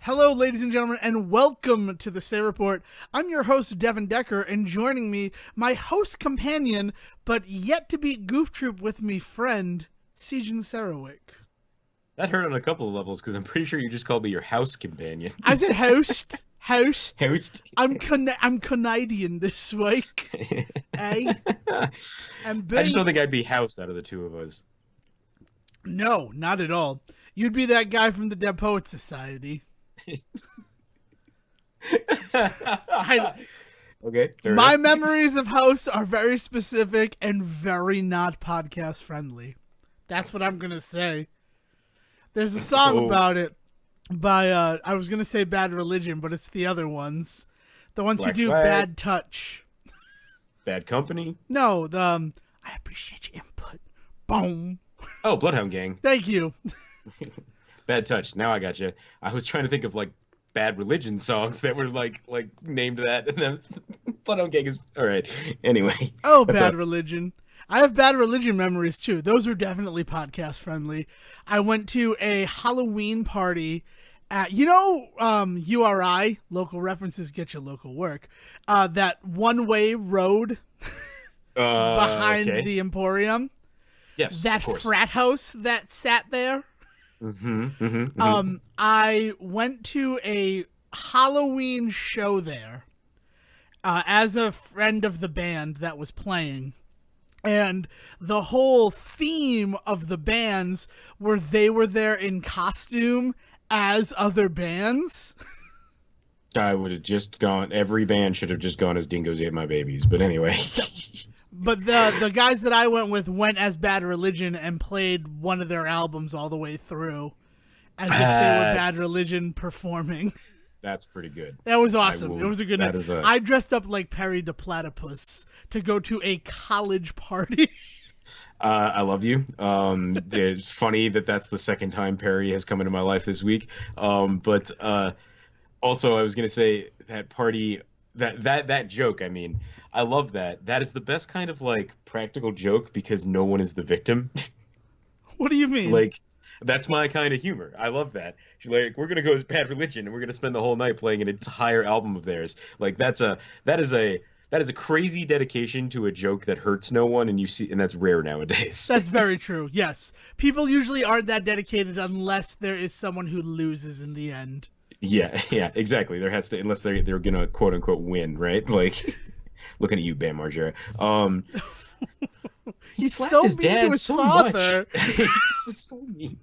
Hello, ladies and gentlemen, and welcome to the Stay Report. I'm your host, Devon Decker, and joining me, my host companion, but yet to be goof troop with me friend, Sejohn. That hurt on a couple of levels because I'm pretty sure you just called me your house companion. I said host. Host. Host. I'm Canadian this week. A. And B. I just don't think I'd be house out of the two of us. No, not at all. You'd be that guy from the Dead Poets Society. Okay. My memories of House are very specific and very not podcast friendly. That's what I'm gonna say. There's a song about it by I was gonna say Bad Religion, but it's the other ones, the ones Black who do Flag. Bad Touch. Bad Company. No, the I appreciate your input. Boom. Oh, Bloodhound Gang. Thank you. Bad Touch. Now I got you. I was trying to think of like Bad Religion songs that were like named that, and then Bloodhound Gang is all right. Anyway. Oh, Bad Religion. I have Bad Religion memories too. Those were definitely podcast friendly. I went to a Halloween party at, URI, local references get you local work. That one-way road behind the Emporium. Yes, that of course. frat house that sat there. Mm-hmm. I went to a Halloween show there as a friend of the band that was playing. And the whole theme of the bands were they were there in costume as other bands. I would have just gone. Every band should have just gone as Dingoes Ate My Babies. But anyway. But the guys that I went with went as Bad Religion and played one of their albums all the way through as if they were Bad Religion performing. That's pretty good. That was awesome. It was a good night. Is I dressed up like Perry the Platypus to go to a college party. I love you. It's funny that that's the second time Perry has come into my life this week. But also I was going to say that party, that joke, I mean, I love that. That is the best kind of like practical joke because no one is the victim. What do you mean? Like, that's my kind of humor. I love that. She's like, we're gonna go as Bad Religion and we're gonna spend the whole night playing an entire album of theirs. Like that is a crazy dedication to a joke that hurts no one, and that's rare nowadays. That's very true. Yes, people usually aren't that dedicated unless there is someone who loses in the end. Yeah, exactly. There has to, unless they're gonna quote unquote win, right? Like, looking at you, Bam Margera. He's slapped so his mean dad to his so father. much. He just was so mean.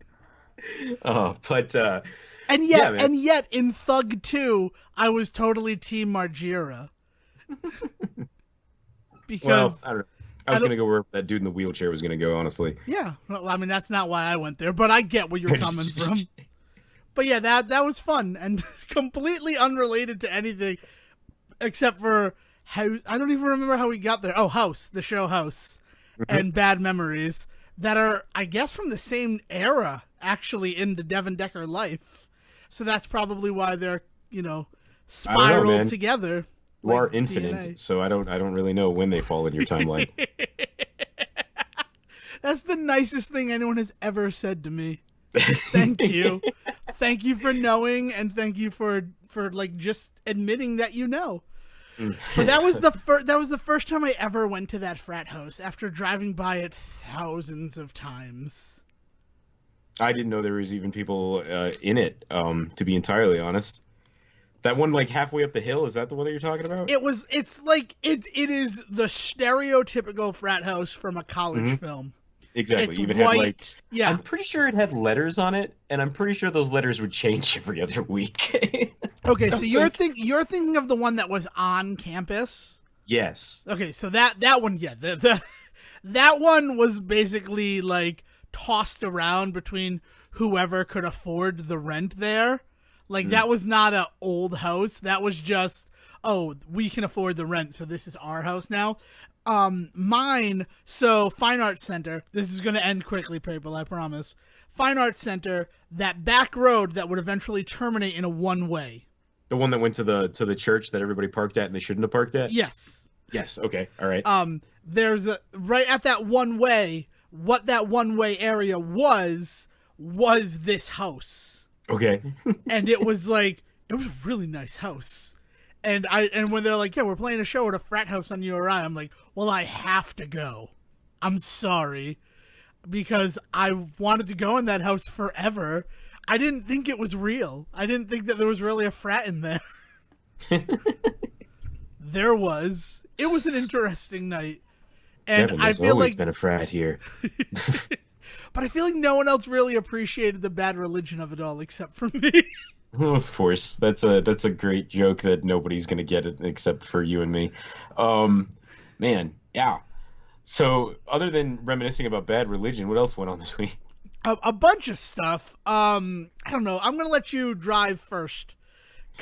And yet in Thug 2, I was totally Team Margera. Because I don't know. I was gonna go where that dude in the wheelchair was gonna go, honestly. Yeah, well, I mean that's not why I went there, but I get where you're coming from. But yeah, that was fun and completely unrelated to anything except for how I don't even remember how we got there. Oh, House, the show House, and Bad Memories that are, I guess, from the same era actually in the Devon Decker life. So that's probably why they're spiraled together. You are infinite, DNA. So I don't really know when they fall in your timeline. That's the nicest thing anyone has ever said to me. Thank you. Thank you for knowing, and thank you for like just admitting that you know. But that was the first time I ever went to that frat house after driving by it thousands of times. I didn't know there was even people in it, to be entirely honest. That one, like, halfway up the hill, is that the one that you're talking about? It is the stereotypical frat house from a college film. Exactly. It's even white. Had, like, yeah. I'm pretty sure it had letters on it, and I'm pretty sure those letters would change every other week. Okay, so you're thinking of the one that was on campus? Yes. Okay, so that one, yeah, that one was basically like tossed around between whoever could afford the rent there. Like that was not an old house. That was just, oh, we can afford the rent, so this is our house now. Mine, so Fine Arts Center, this is going to end quickly, people, I promise. Fine Arts Center, that back road that would eventually terminate in a one-way. The one that went to the church that everybody parked at and they shouldn't have parked at? Yes. Yes, okay, all right. There's right at that one-way, what that one-way area was this house. Okay. And it was like, it was a really nice house. And when they're like, yeah, we're playing a show at a frat house on URI, I'm like, well, I have to go. I'm sorry. Because I wanted to go in that house forever. I didn't think it was real. I didn't think that there was really a frat in there. There was. It was an interesting night. And Devon, I there's feel always like, been a frat here. but I feel like no one else really appreciated the bad religion of it all except for me. Of course, that's a great joke that nobody's gonna get it except for you and me. Um, Man, yeah. So, other than reminiscing about bad religion, what else went on this week? A bunch of stuff. I don't know. I'm gonna let you drive first,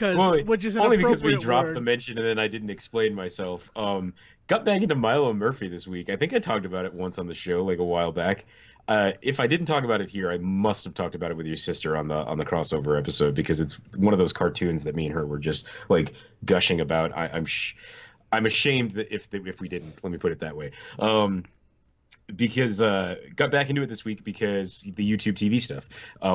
Well, which is an only because we appropriate dropped the word. mention and then I didn't explain myself. Got back into Milo Murphy this week. I think I talked about it once on the show, like a while back. If I didn't talk about it here, I must have talked about it with your sister on the crossover episode because it's one of those cartoons that me and her were just like gushing about. I'm ashamed that if we didn't. Let me put it that way. Because got back into it this week because the YouTube TV stuff.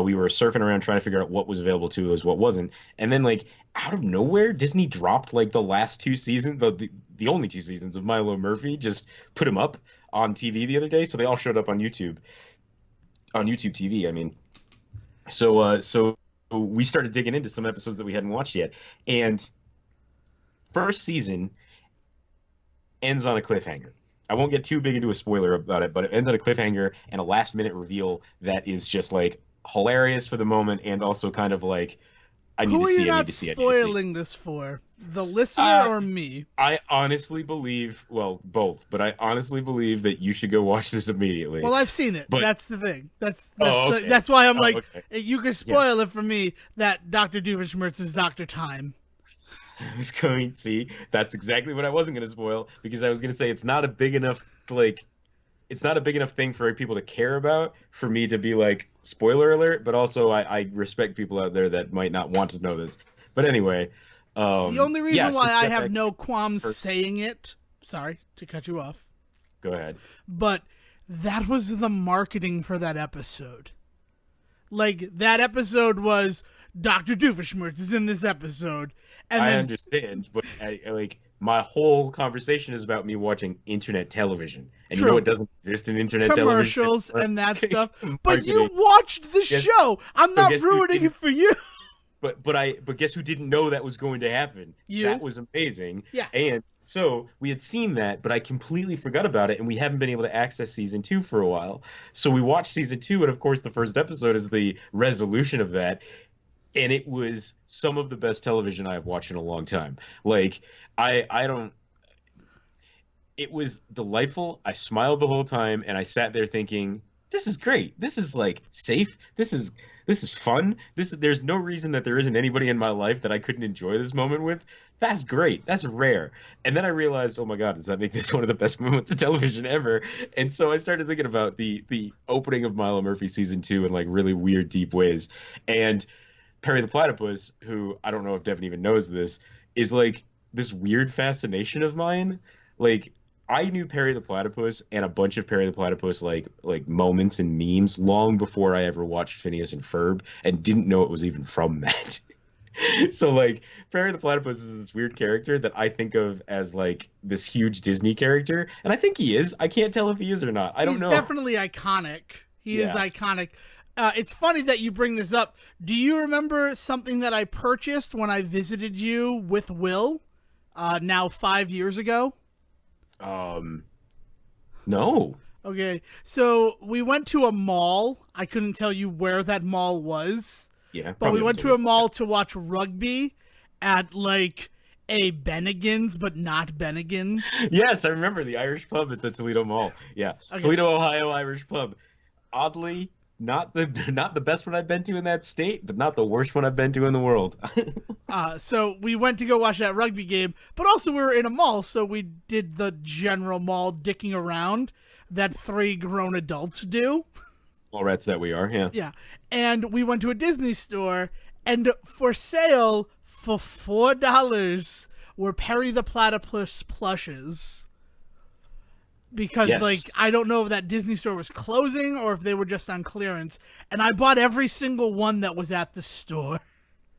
We were surfing around trying to figure out what was available to us, what wasn't, and then like out of nowhere, Disney dropped like the last two seasons, the only two seasons of Milo Murphy, just put them up on TV the other day. So they all showed up on YouTube TV. I mean, so we started digging into some episodes that we hadn't watched yet, and first season ends on a cliffhanger. I won't get too big into a spoiler about it, but it ends on a cliffhanger and a last minute reveal that is just like hilarious for the moment and also kind of like I need Who to are you see, I need not to see, I need to see. spoiling this for? The listener Uh, or me? I honestly believe, well, both, but I honestly believe that you should go watch this immediately. Well, I've seen it. But That's the thing. oh, okay. That's why I'm Oh, like, okay. you can Yeah. spoil it for me that Dr. Doofenshmirtz is Dr. Time. I was going to see that's exactly what I wasn't going to spoil because I was going to say it's not a big enough like it's not a big enough thing for people to care about for me to be like spoiler alert, but also I respect people out there that might not want to know this. But anyway, The only yeah, reason so why we I got have back no qualms first. saying it, sorry to cut you off, Go ahead. but that was the marketing for that episode. Like, that episode was Dr. Doofenshmirtz is in this episode. And I then, understand, but like my whole conversation is about me watching internet television, and you know true, what doesn't exist in internet television commercials anymore? and that stuff. But you Marketing. watched the Guess show. I'm so. not Guess who ruining didn't? it for you. But guess who didn't know that was going to happen? That You? was amazing. Yeah. And so we had seen that, but I completely forgot about it, and we haven't been able to access season two for a while. So we watched season two, and of course, the first episode is the resolution of that, and it was some of the best television I have watched in a long time. Like I don't. It was delightful. I smiled the whole time, and I sat there thinking, "This is great. This is like safe. This is fun. There's no reason that there isn't anybody in my life that I couldn't enjoy this moment with. That's great. That's rare." And then I realized, oh my God, does that make this one of the best moments of television ever? And so I started thinking about the opening of Milo Murphy season two in like really weird, deep ways. And Perry the Platypus, who I don't know if Devin even knows this, is like this weird fascination of mine. Like I knew Perry the Platypus and a bunch of Perry the Platypus like moments and memes long before I ever watched Phineas and Ferb and didn't know it was even from that. So like Perry the Platypus is this weird character that I think of as like this huge Disney character, and I think he is. I can't tell if he is or not. I don't He's know. definitely iconic. He is Yeah. iconic. It's funny that you bring this up. Do you remember something that I purchased when I visited you with Will, now 5 years ago? Um no. Okay, so we went to a mall. I couldn't tell you where that mall was, Yeah, but we probably went was to a a mall to watch rugby at like a Bennigan's, but not Bennigan's. Yes, I remember the Irish pub at the Toledo Mall. Yeah, Okay. Toledo, Ohio Irish pub. Oddly, not the not the best one I've been to in that state, but not the worst one I've been to in the world. So we went to go watch that rugby game, but also we were in a mall, so we did the general mall dicking around that three grown adults do. All rats that we are. Yeah. Yeah. And we went to a Disney store, and for sale for $4 were Perry the Platypus plushes. because like Yes. I don't know if that Disney store was closing or if they were just on clearance, and I bought every single one that was at the store.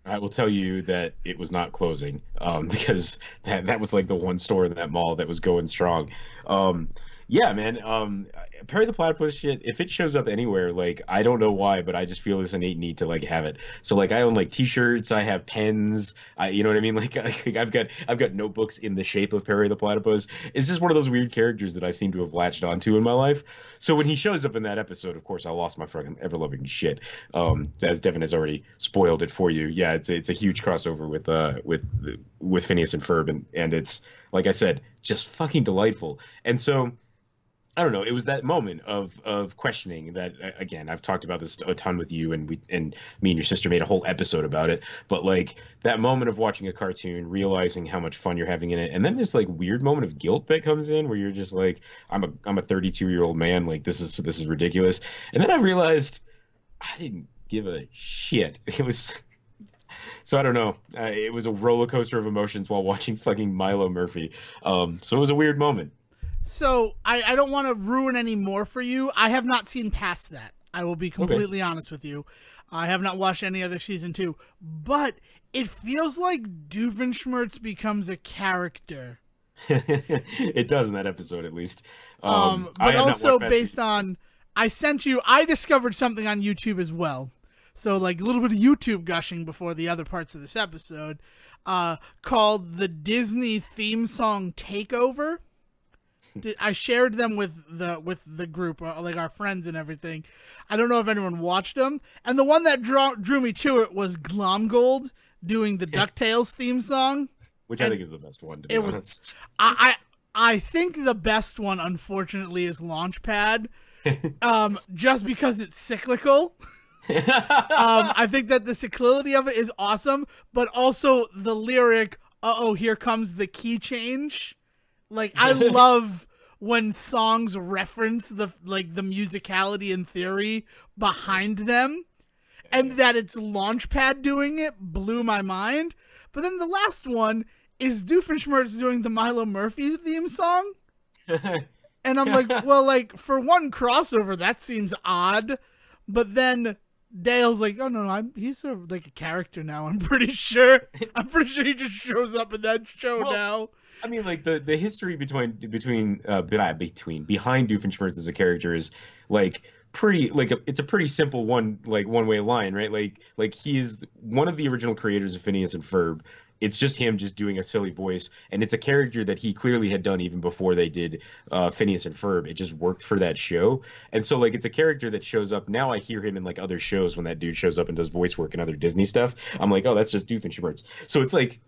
I will tell you that it was not closing, because that was like the one store in that mall that was going strong. Um, yeah, man. Perry the Platypus shit. If it shows up anywhere, like I don't know why, but I just feel this innate need to like have it. So like I own like T-shirts, I have pens, you know what I mean? Like, I've got notebooks in the shape of Perry the Platypus. It's just one of those weird characters that I seem to have latched onto in my life. So when he shows up in that episode, of course, I lost my fucking ever loving shit. As Devon has already spoiled it for you. Yeah, it's a huge crossover with Phineas and Ferb, and it's like I said, just fucking delightful. And so I don't know. It was that moment of questioning that again I've talked about this a ton with you, and me and your sister made a whole episode about it. But like that moment of watching a cartoon, realizing how much fun you're having in it, and then this like weird moment of guilt that comes in where you're just like, I'm a 32-year-old man, like this is ridiculous. And then I realized I didn't give a shit. It was so I don't know. It was a roller coaster of emotions while watching fucking Milo Murphy. So it was a weird moment. So I don't want to ruin any more for you. I have not seen past that. I will be Okay. completely honest with you. I have not watched any other season 2, but it feels like Doofenshmirtz becomes a character. It does in that episode, at least. I But have not also watched past based on, I discovered something on YouTube as well. So like a little bit of YouTube gushing before the other parts of this episode, called the Disney theme song Takeover. I shared them with the group, like our friends and everything. I don't know if anyone watched them. And the one that drew me to it was Glomgold doing the DuckTales theme song. which I And think is the best one, to be it was honest. I think the best one, unfortunately, is Launchpad. Just because it's cyclical. I think that the cyclicality of it is awesome, but also the lyric, "Uh-oh, here comes the key change." Like I love when songs reference the musicality and theory behind them, and that it's Launchpad doing it blew my mind. But then the last one is Doofenshmirtz doing the Milo Murphy theme song, and I'm like, well, like for one crossover, that seems odd, but then Dale's like, oh no, he's like a character now. I'm pretty sure. He just shows up in that show Well, now. I mean, like the history behind Doofenshmirtz as a character is like pretty it's a pretty simple one way line, right? Like he's one of the original creators of Phineas and Ferb. It's just him just doing a silly voice, and it's a character that he clearly had done even before they did Phineas and Ferb. It just worked for that show, and so like it's a character that shows up now. I hear him in like other shows when that dude shows up and does voice work and other Disney stuff. I'm like, oh, that's just Doofenshmirtz. So it's like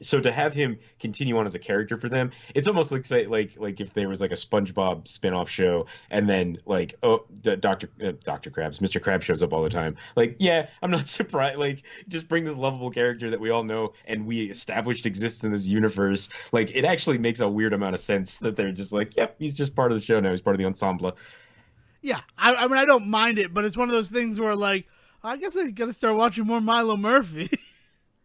so to have him continue on as a character for them, it's almost like say like if there was like a SpongeBob spin-off show and then like Dr. Krabs, Mr. Krabs shows up all the time. Like, yeah, I'm not surprised. Like, just bring this lovable character that we all know and we established exists in this universe. Like, it actually makes a weird amount of sense that they're just like, yep, he's just part of the show now. He's part of the ensemble. Yeah, I mean, I don't mind it, but it's one of those things where, like, I guess I got to start watching more Milo Murphy.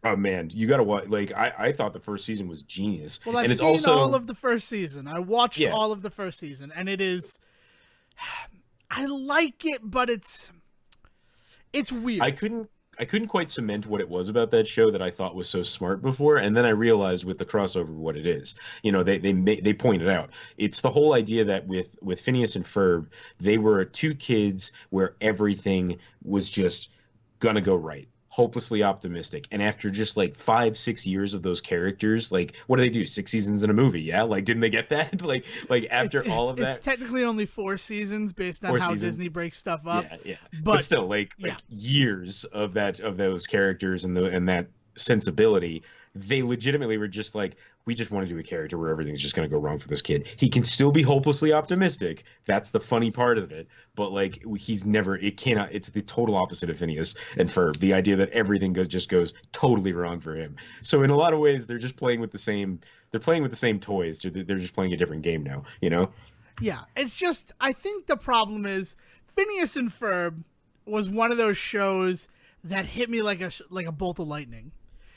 Oh man, you gotta watch. Like, I thought the first season was genius, Well, I've and it's seen all also of the first season. I watched yeah. all of the first season, and it is. I like it, but it's weird. I couldn't quite cement what it was about that show that I thought was so smart before, and then I realized with the crossover what it is. You know, they pointed out it's the whole idea that with Phineas and Ferb, they were two kids where everything was just gonna go right. Hopelessly optimistic, and after just like 5-6 years of those characters, like what do they do? 6 seasons in a movie, yeah? Like, didn't they get that? like after all of that, it's technically only 4 seasons based on four how seasons. Disney breaks stuff up. Yeah. But But still, like yeah, years of those characters and that sensibility, they legitimately were just like, we just want to do a character where everything's just going to go wrong for this kid. He can still be hopelessly optimistic. That's the funny part of it. But like he's never, it cannot. It's the total opposite of Phineas and Ferb. The idea that everything goes totally wrong for him. So in a lot of ways, they're just playing with the same. They're playing with the same toys. They're just playing a different game now. You know. yeah. It's just I think the problem is Phineas and Ferb was one of those shows that hit me like a bolt of lightning.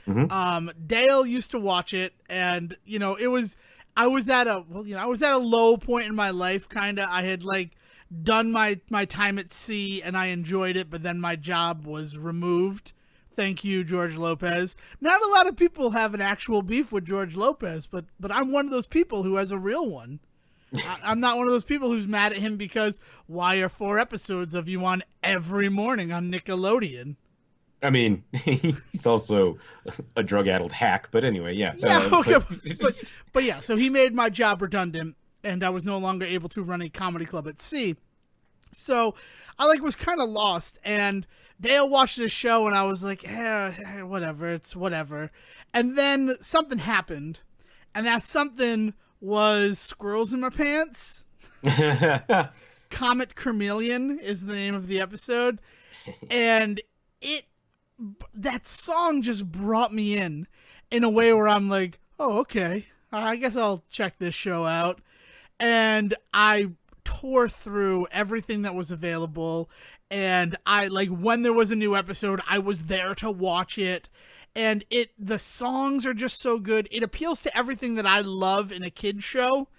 Mm-hmm. Dale used to watch it, and you know it was I was at a I was at a low point in my life, kind of. I had like done my time at sea and I enjoyed it, but then my job was removed. Thank you, George Lopez. Not a lot of people have an actual beef with George Lopez, but I'm one of those people who has a real one. I'm not one of those people who's mad at him because why are 4 episodes of you on every morning on Nickelodeon? I mean, he's also a drug-addled hack, but anyway, yeah. Yeah, okay, but yeah, so he made my job redundant, and I was no longer able to run a comedy club at sea. So I like was kind of lost, and Dale watched this show, and I was like, whatever, it's whatever. And then something happened, and that something was Squirrels in My Pants. Comet Chameleon is the name of the episode, and that song just brought me in a way where I'm like, oh, okay, I guess I'll check this show out. And I tore through everything that was available. And I like when there was a new episode, I was there to watch it. And the songs are just so good. It appeals to everything that I love in a kid's show.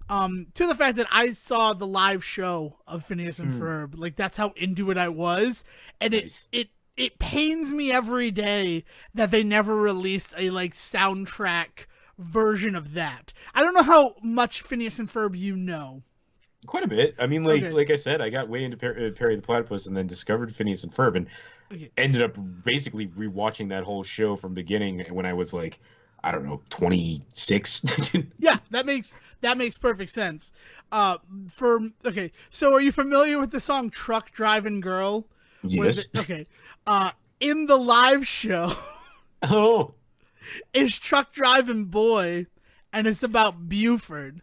To the fact that I saw the live show of Phineas and Ferb. Like that's how into it I was. And Nice. it pains me every day that they never released a like soundtrack version of that. I don't know how much Phineas and Ferb you know. Quite a bit. I mean, like Okay. like I said, I got way into Perry the Platypus and then discovered Phineas and Ferb and Okay. ended up basically rewatching that whole show from beginning when I was like, I don't know, 26. Yeah, that makes perfect sense. Okay, so are you familiar with the song "Truck Driving Girl"? Yes. Okay. In the live show Oh, is Truck Driving Boy, and it's about Buford.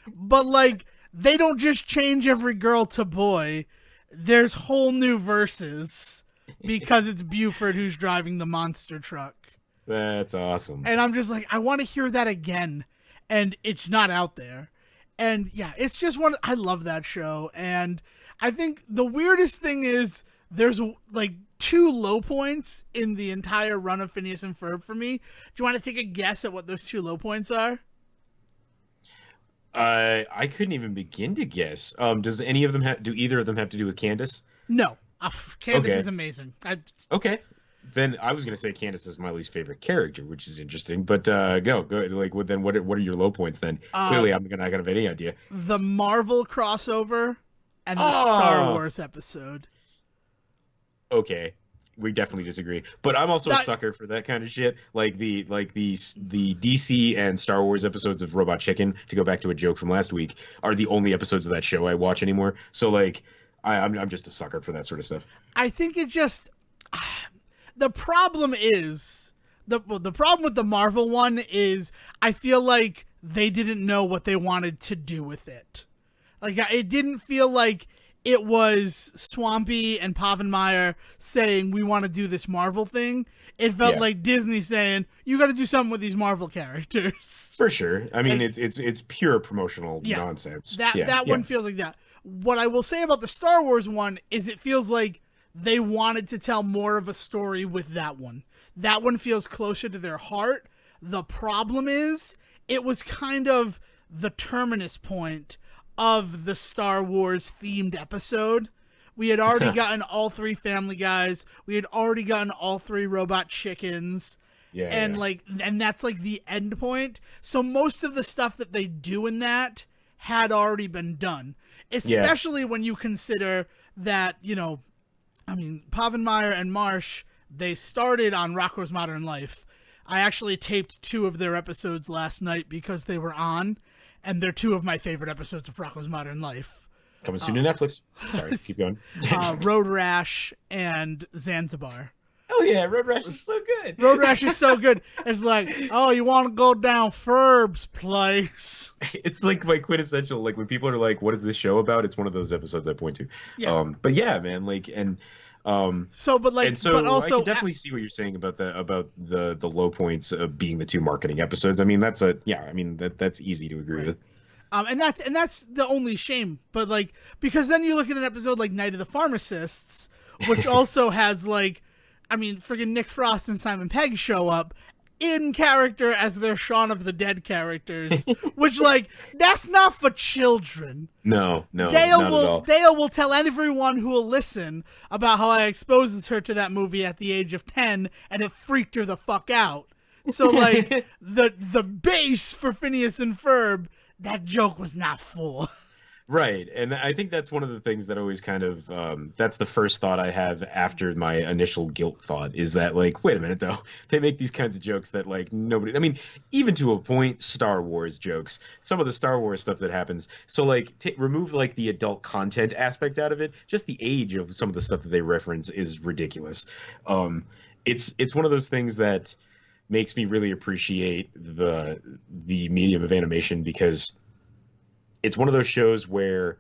But like, they don't just change every girl to boy. There's whole new verses because it's Buford who's driving the monster truck. that's awesome. And I'm just like, I want to hear that again. And it's not out there. And yeah, it's just I love that show. And I think the weirdest thing is there's like 2 low points in the entire run of Phineas and Ferb for me. Do you want to take a guess at what those 2 low points are? I couldn't even begin to guess. Does any of them do either of them have to do with Candace? No. Candace Okay. is amazing. Okay. Then I was gonna say Candace is my least favorite character, which is interesting. But go like then what are your low points then? Clearly I'm not gonna have any idea. The Marvel crossover and the Star Wars episode. Okay. We definitely disagree. But I'm also a sucker for that kind of shit. Like the DC and Star Wars episodes of Robot Chicken, to go back to a joke from last week, are the only episodes of that show I watch anymore. So like I'm just a sucker for that sort of stuff. I think it just the problem is the problem with the Marvel one is I feel like they didn't know what they wanted to do with it. Like it didn't feel like it was Swampy and Povenmire saying we want to do this Marvel thing. It felt like Disney saying you got to do something with these Marvel characters. For sure. I mean, Like, it's pure promotional nonsense. That one feels like that. What I will say about the Star Wars one is it feels like they wanted to tell more of a story with that one. That one feels closer to their heart. The problem is it was kind of the terminus point of the Star Wars themed episode. We had already gotten all 3 Family Guys. We had already gotten all 3 Robot Chickens. And that's like the end point. So most of the stuff that they do in that had already been done. Especially when you consider that, I mean, Povenmire and Marsh, they started on Rocko's Modern Life. I actually taped 2 of their episodes last night because they were on, and they're 2 of my favorite episodes of Rocko's Modern Life. Coming soon to Netflix. Sorry, keep going. Road Rash and Zanzibar. Hell yeah, Road Rash is so good. Road Rash is so good. It's like, oh, you want to go down Ferb's place. It's like my quintessential, like when people are like, what is this show about? It's one of those episodes I point to. Yeah. But yeah, man, like, and but also I can definitely see what you're saying about the low points of being the 2 marketing episodes. I mean, that's easy to agree with. And that's the only shame. But like, because then you look at an episode like Night of the Pharmacists, which also has like, I mean, friggin' Nick Frost and Simon Pegg show up, in character as their Shaun of the Dead characters, which, like, that's not for children. No, not at all. Dale will tell everyone who will listen about how I exposed her to that movie at the age of 10, and it freaked her the fuck out. So, like, the base for Phineas and Ferb, that joke was not for. Right, and I think that's one of the things that always kind of that's the first thought I have after my initial guilt thought is that, like, wait a minute though, they make these kinds of jokes that, like, nobody, I mean, even to a point, Star Wars jokes, some of the Star Wars stuff that happens, so, like, remove, like, the adult content aspect out of it, just the age of some of the stuff that they reference is ridiculous. It's one of those things that makes me really appreciate the medium of animation, because it's one of those shows where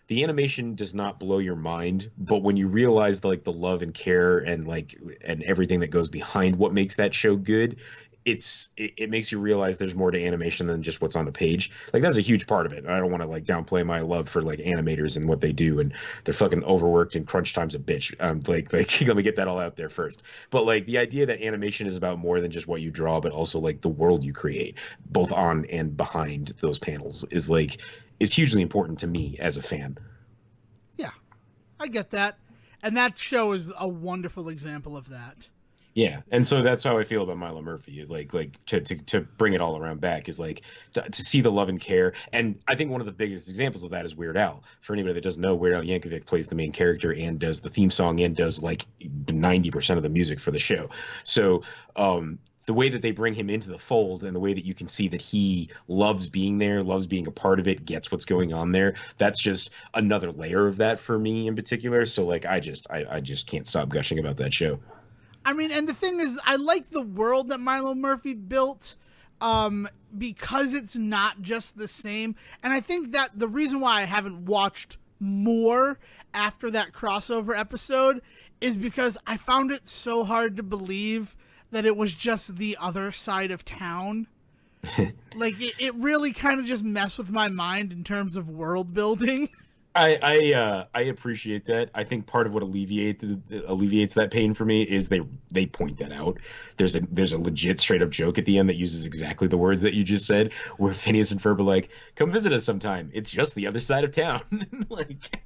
the animation does not blow your mind, but when you realize, like, the love and care and, like, and everything that goes behind what makes that show good, it makes you realize there's more to animation than just what's on the page. Like, that's a huge part of it. I don't want to, like, downplay my love for, like, animators and what they do, and they're fucking overworked and crunch time's a bitch. Like let me get that all out there first. But, like, the idea that animation is about more than just what you draw, but also, like, the world you create, both on and behind those panels, is hugely important to me as a fan. Yeah, I get that. And that show is a wonderful example of that. Yeah, and so that's how I feel about Milo Murphy. Like to bring it all around back is, like, to see the love and care. And I think one of the biggest examples of that is Weird Al. For anybody that doesn't know, Weird Al Yankovic plays the main character and does the theme song and does, like, 90% of the music for the show. So the way that they bring him into the fold and the way that you can see that he loves being there, loves being a part of it, gets what's going on there, that's just another layer of that for me in particular. So, like, I just can't stop gushing about that show. I mean, and the thing is, I like the world that Milo Murphy built because it's not just the same. And I think that the reason why I haven't watched more after that crossover episode is because I found it so hard to believe that it was just the other side of town. Like, it really kind of just messed with my mind in terms of world building. I appreciate that. I think part of what alleviates that pain for me is they point that out. There's a legit straight up joke at the end that uses exactly the words that you just said, where Phineas and Ferb are like, "Come visit us sometime. It's just the other side of town." Like,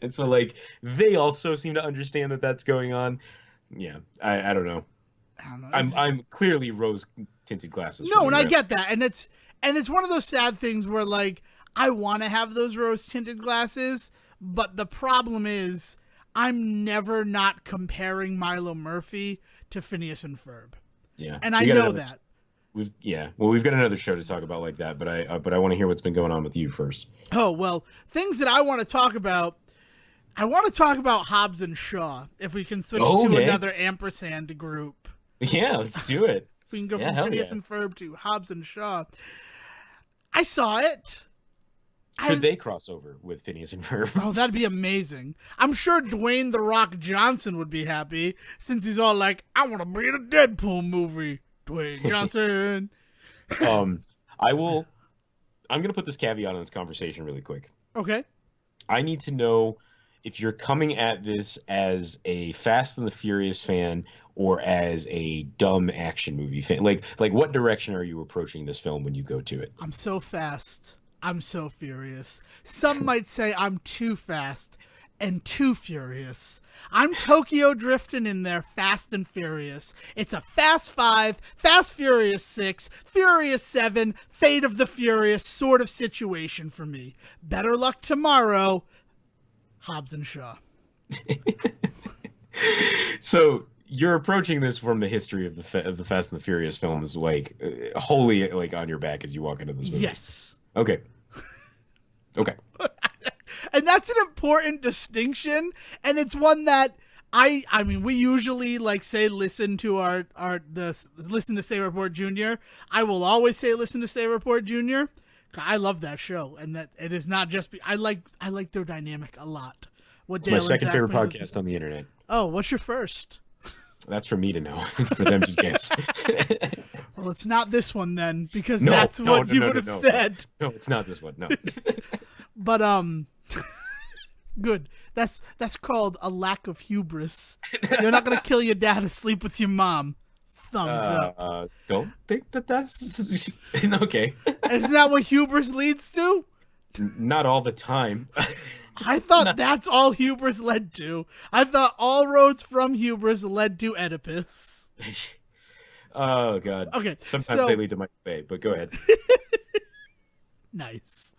and so, like, they also seem to understand that that's going on. Yeah, I don't know. I'm clearly rose tinted glasses. No, and I get that, and it's one of those sad things where, like, I want to have those rose tinted glasses, but the problem is I'm never not comparing Milo Murphy to Phineas and Ferb. Yeah, and I know that. We've got another show to talk about like that, but I want to hear what's been going on with you first. Oh, well, things that I want to talk about. I want to talk about Hobbs and Shaw. If we can switch to another Ampersand group. Yeah, let's do it. If we can go from Phineas and Ferb to Hobbs and Shaw. I saw it. Could they cross over with Phineas and Ferb? Oh, that'd be amazing. I'm sure Dwayne "The Rock" Johnson would be happy, since he's all like, "I want to be in a Deadpool movie, Dwayne Johnson." I'm going to put this caveat on this conversation really quick. Okay. I need to know if you're coming at this as a Fast and the Furious fan or as a dumb action movie fan. Like what direction are you approaching this film when you go to it? I'm so fast. I'm so furious. Some might say I'm too fast and too furious. I'm Tokyo drifting in there, Fast and Furious. It's a Fast 5, Fast Furious 6, Furious 7, Fate of the Furious sort of situation for me. Better luck tomorrow, Hobbs and Shaw. So you're approaching this from the history of the Fast and the Furious films, like wholly like on your back as you walk into this movie. Yes. Okay. And that's an important distinction, and it's one that I mean, we usually listen to listen to Say Report Jr. I will always say listen to Say Report Jr. I love that show, and that it is not just I like their dynamic a lot. It's my second favorite podcast on the internet. Oh, what's your first? That's for me to know, for them to guess. Well, it's not this one then, because that's what you would have said. No, it's not this one. No. But good. That's called a lack of hubris. You're not gonna kill your dad to sleep with your mom. thumbs up. Don't think that that's okay. Isn't that what hubris leads to? Not all the time. I thought that's all hubris led to. I thought all roads from hubris led to Oedipus. Oh God. Okay, Sometimes they lead to my Bay, but go ahead. Nice.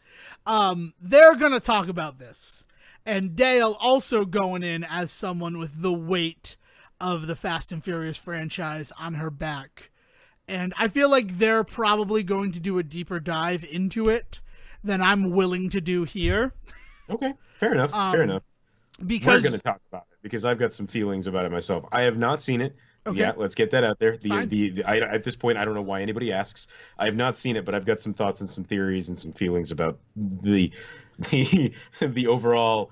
They're gonna talk about this, and Dale also going in as someone with the weight of the Fast and Furious franchise on her back, and I feel like they're probably going to do a deeper dive into it than I'm willing to do here. Okay, fair enough. Fair enough. Because we're going to talk about it because I've got some feelings about it myself. I have not seen it. Okay. Yeah, let's get that out there. Fine. At this point, I don't know why anybody asks. I have not seen it, but I've got some thoughts and some theories and some feelings about the overall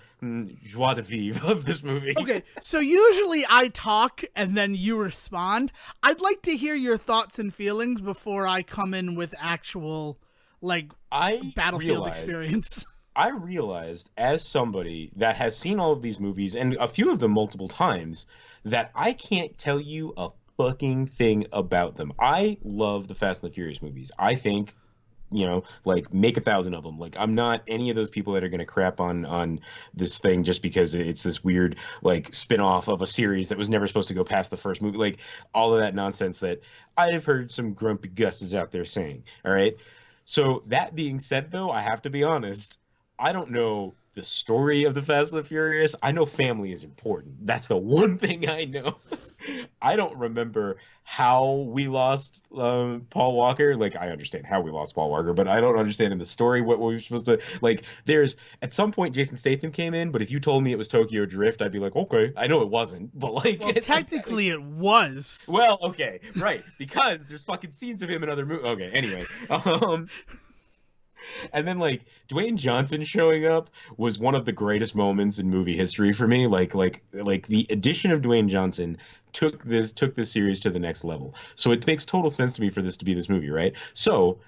joie de vivre of this movie. Okay, so usually I talk and then you respond. I'd like to hear your thoughts and feelings before I come in with actual, like, Battlefield experience. I realized, as somebody that has seen all of these movies, and a few of them multiple times, that I can't tell you a fucking thing about them. I love the Fast and the Furious movies. I think, like, make 1,000 of them. Like, I'm not any of those people that are going to crap on this thing just because it's this weird, like, spin-off of a series that was never supposed to go past the first movie. Like, all of that nonsense that I've heard some grumpy Gus's out there saying, all right? So, that being said, though, I have to be honest, I don't know the story of the Fast and the Furious. I know family is important. That's the one thing I know. I don't remember how we lost Paul Walker. Like, I understand how we lost Paul Walker, but I don't understand in the story what we were supposed to, like, there's, at some point Jason Statham came in, but if you told me it was Tokyo Drift, I'd be like, okay, I know it wasn't, but like... Well, technically it was. Well, okay, right, because there's fucking scenes of him in other movies. Okay, anyway. And then, like, Dwayne Johnson showing up was one of the greatest moments in movie history for me. Like the addition of Dwayne Johnson took this series to the next level. So it makes total sense to me for this to be this movie, right? So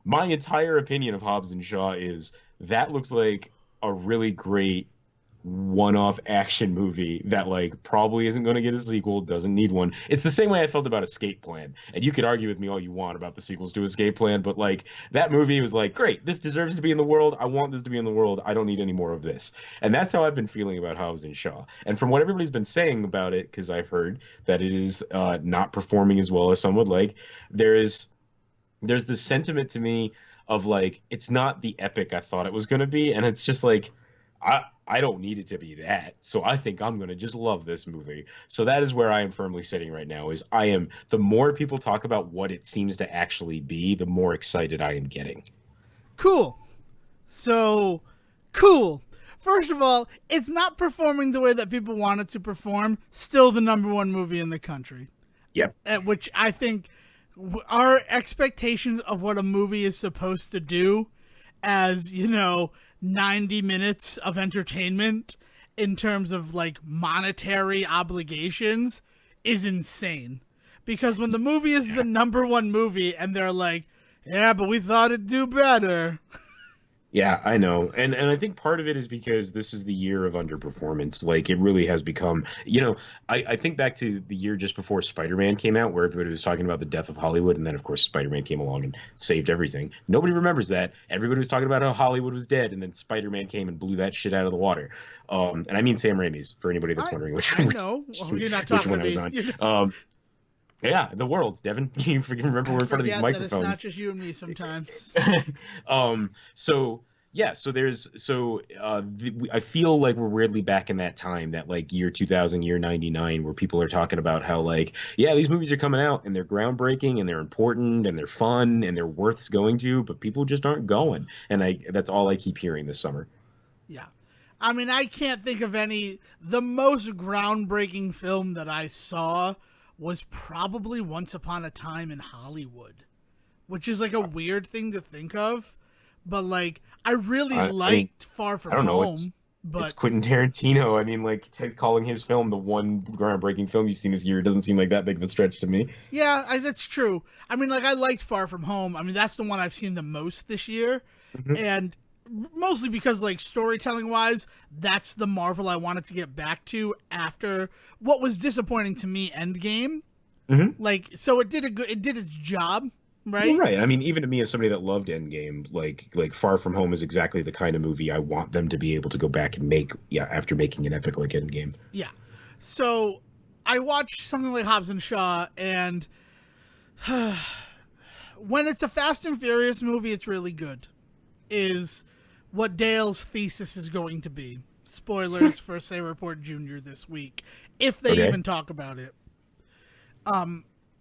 my entire opinion of Hobbs and Shaw is that looks like a really great one-off action movie that, like, probably isn't going to get a sequel, doesn't need one. It's the same way I felt about Escape Plan, and you could argue with me all you want about the sequels to Escape Plan, but, like, that movie was like, great, this deserves to be in the world, I want this to be in the world, I don't need any more of this. And that's how I've been feeling about Hobbs and Shaw. And from what everybody's been saying about it, because I've heard that it is not performing as well as some would like, there's this sentiment to me of, like, it's not the epic I thought it was going to be, and it's just like, I don't need it to be that, so I think I'm going to just love this movie. So that is where I am firmly sitting right now, is the more people talk about what it seems to actually be, the more excited I am getting. Cool. So, cool. First of all, it's not performing the way that people want it to perform. Still the #1 movie in the country. Yep. Which I think our expectations of what a movie is supposed to do as, 90 minutes of entertainment in terms of, like, monetary obligations is insane. Because when the movie is the #1 movie and they're like, yeah, but we thought it'd do better. Yeah, I know. And I think part of it is because this is the year of underperformance. Like, it really has become, I think back to the year just before Spider-Man came out, where everybody was talking about the death of Hollywood, and then, of course, Spider-Man came along and saved everything. Nobody remembers that. Everybody was talking about how Hollywood was dead, and then Spider-Man came and blew that shit out of the water. And I mean Sam Raimi's, for anybody that's wondering which I know. Well, you're not talking which one I was on. Yeah, the world, Devon. You freaking remember we're in front of these microphones. That it's not just you and me sometimes. I feel like we're weirdly back in that time, that, like, year 2000, year 99, where people are talking about how, like, yeah, these movies are coming out and they're groundbreaking and they're important and they're fun and they're worth going to, but people just aren't going. And that's all I keep hearing this summer. Yeah. I mean, I can't think of the most groundbreaking film that I saw was probably Once Upon a Time in Hollywood, which is, like, a weird thing to think of, but, like, I really liked Far From Home. But it's Quentin Tarantino. I mean, like, calling his film the one groundbreaking film you've seen this year doesn't seem like that big of a stretch to me. Yeah, that's true. I mean, like, I liked Far From Home. I mean, that's the one I've seen the most this year, and mostly because, like, storytelling-wise, that's the Marvel I wanted to get back to after what was disappointing to me, Endgame. Hmm. Like, so it did its job, Well, right? right. I mean, even to me as somebody that loved Endgame, like Far From Home is exactly the kind of movie I want them to be able to go back and make, yeah, after making an epic like Endgame. Yeah. So I watched something like Hobbs and Shaw, and when it's a Fast and Furious movie, it's really good. Is what Dale's thesis is going to be. Spoilers for Say Report Junior this week, if they Okay. even talk about it.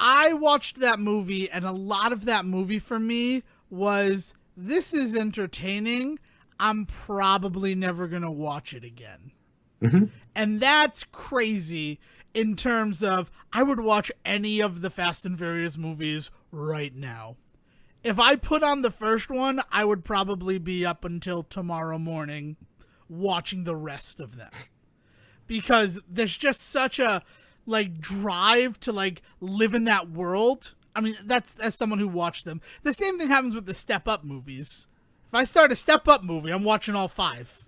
I watched that movie, and a lot of that movie for me was, this is entertaining. I'm probably never going to watch it again. Hmm. And that's crazy in terms of, I would watch any of the Fast and Furious movies right now. If I put on the first one, I would probably be up until tomorrow morning watching the rest of them. Because there's just such a like drive to like live in that world. I mean, that's as someone who watched them. The same thing happens with the Step Up movies. If I start a Step Up movie, I'm watching all five.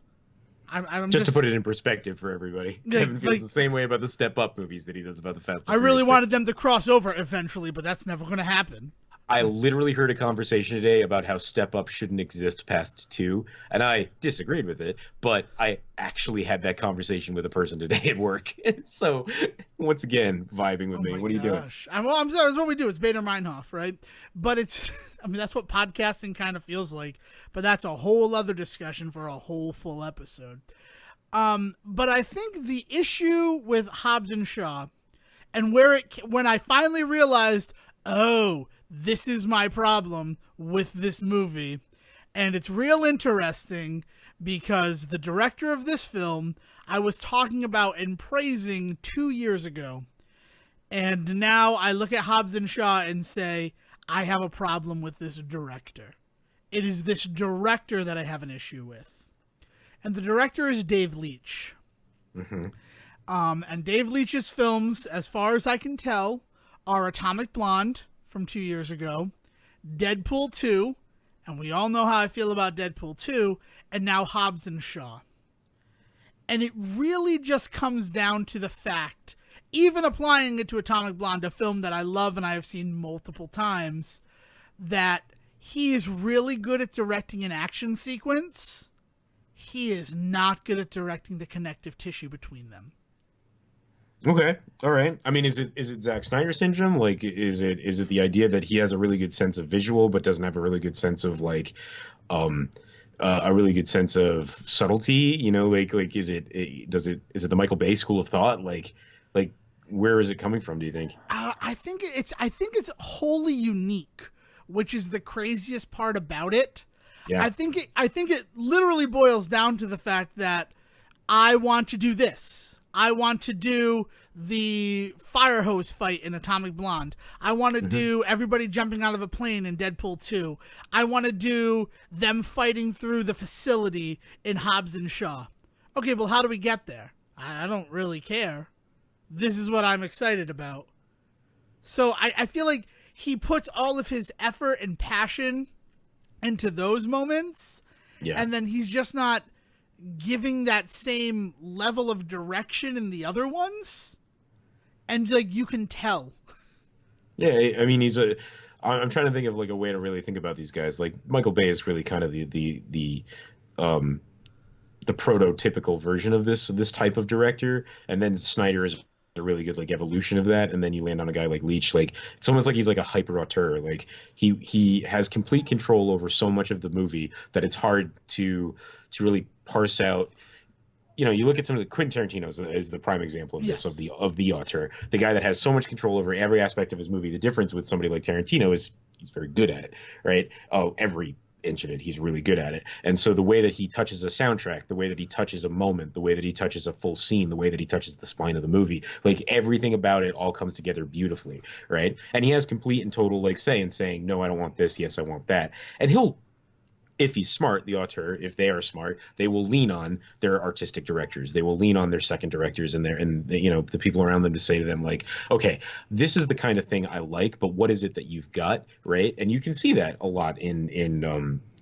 I'm Just to just put it in perspective for everybody, Kevin feels the same way about the Step Up movies that he does about the Fast I and really Furious wanted franchise. them to cross over eventually, but that's never going to happen. I literally heard a conversation today about how Step Up shouldn't exist past two, and I disagreed with it, but I actually had that conversation with a person today at work. So, once again, vibing with Oh me. my What are you doing? gosh! I'm sorry. That's what we do. It's Bader Meinhof, right? But it's. I mean, that's what podcasting kind of feels like. But that's a whole other discussion for a whole full episode. But I think the issue with Hobbs and Shaw, and when I finally realized, oh, this is my problem with this movie, and it's real interesting because the director of this film I was talking about and praising 2 years ago, and now I look at Hobbs and Shaw and say, I have a problem with this director. It is this director that I have an issue with. And the director is Dave Leitch. Hmm. And Dave Leitch's films, as far as I can tell, are Atomic Blonde from 2 years ago, Deadpool 2, and we all know how I feel about Deadpool 2, and now Hobbs and Shaw. And it really just comes down to the fact, even applying it to Atomic Blonde, a film that I love and I have seen multiple times, that he is really good at directing an action sequence. He is not good at directing the connective tissue between them. Okay, all right. I mean, is it Zack Snyder syndrome? Like, is it the idea that he has a really good sense of visual, but doesn't have a really good sense of like, um, a really good sense of subtlety? You know, like is it the Michael Bay school of thought? Like where is it coming from? Do you think? I think it's wholly unique, which is the craziest part about it. Yeah. I think it literally boils down to the fact that I want to do this. I want to do the fire hose fight in Atomic Blonde. I want to Hmm. do everybody jumping out of a plane in Deadpool 2. I want to do them fighting through the facility in Hobbs and Shaw. Okay, well, how do we get there? I don't really care. This is what I'm excited about. So I feel like he puts all of his effort and passion into those moments, Yeah. and then he's just not giving that same level of direction in the other ones. And like you can tell. Yeah. I mean, I'm trying to think of like a way to really think about these guys. Like Michael Bay is really kind of um the prototypical version of this type of director, and then Snyder is a really good like evolution of that, and then you land on a guy like Leach. Like it's almost like he's like a hyper auteur. Like he has complete control over so much of the movie that it's hard to really parse out. You know, you look at some of the Quentin Tarantino is the prime example of this, Yes. of the auteur, the guy that has so much control over every aspect of his movie. The difference with somebody like Tarantino is he's very good at it, right? Oh, every inch of it, he's really good at it. And so the way that he touches a soundtrack, the way that he touches a moment, the way that he touches a full scene, the way that he touches the spine of the movie, like everything about it all comes together beautifully, right? And he has complete and total like say in saying, no, I don't want this, yes, I want that. And he'll, if he's smart, the auteur, if they are smart, they will lean on their artistic directors. They will lean on their second directors and you know, the people around them to say to them like, okay, this is the kind of thing I like, but what is it that you've got, right? And you can see that a lot in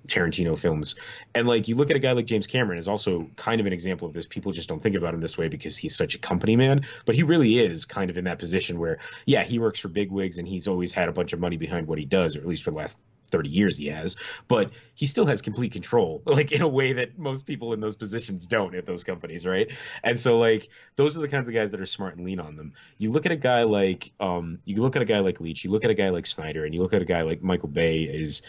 Tarantino films. And like you look at a guy like James Cameron is also kind of an example of this. People just don't think about him this way because he's such a company man, but he really is kind of in that position where, yeah, he works for bigwigs and he's always had a bunch of money behind what he does, or at least for the last 30 years he has, but he still has complete control, like in a way that most people in those positions don't at those companies, right? And so like those are the kinds of guys that are smart and lean on them. You look at a guy like you look at a guy like Leach, you look at a guy like Snyder, and you look at a guy like Michael Bay. Is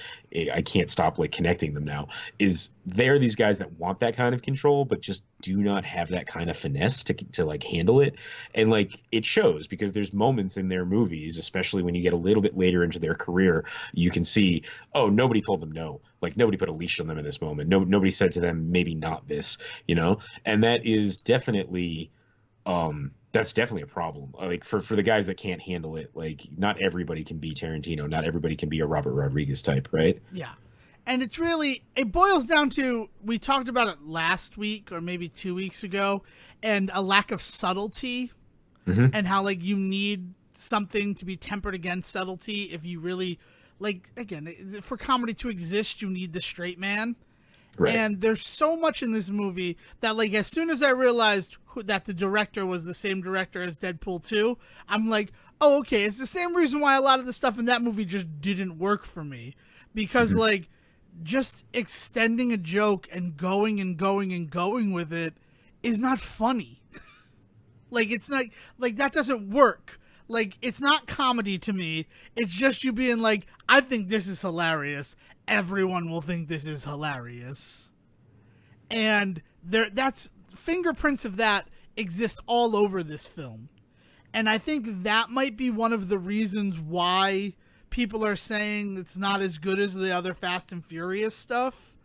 I can't stop like connecting them now. Is they're these guys that want that kind of control, but just do not have that kind of finesse to like handle it. And like it shows because there's moments in their movies, especially when you get a little bit later into their career, you can see, oh, nobody told them no. Like nobody put a leash on them in this moment. Nobody said to them, maybe not this, you know? And that is definitely that's definitely a problem. Like for the guys that can't handle it, like not everybody can be Tarantino, not everybody can be a Robert Rodriguez type, right? Yeah. And it's really, it boils down to, we talked about it last week or maybe 2 weeks ago, and a lack of subtlety, and how like you need something to be tempered against subtlety. If you really, like, again, for comedy to exist, you need the straight man. Right. And there's so much in this movie that, like, as soon as I realized that the director was the same director as Deadpool 2, I'm like, oh, okay, it's the same reason why a lot of the stuff in that movie just didn't work for me. Because, like, just extending a joke and going and going and going with it is not funny. Like, it's not, like, that doesn't work. Like, it's not comedy to me. It's just you being like, I think this is hilarious. Everyone will think this is hilarious. And that's fingerprints of that exist all over this film. And I think that might be one of the reasons why people are saying it's not as good as the other Fast and Furious stuff.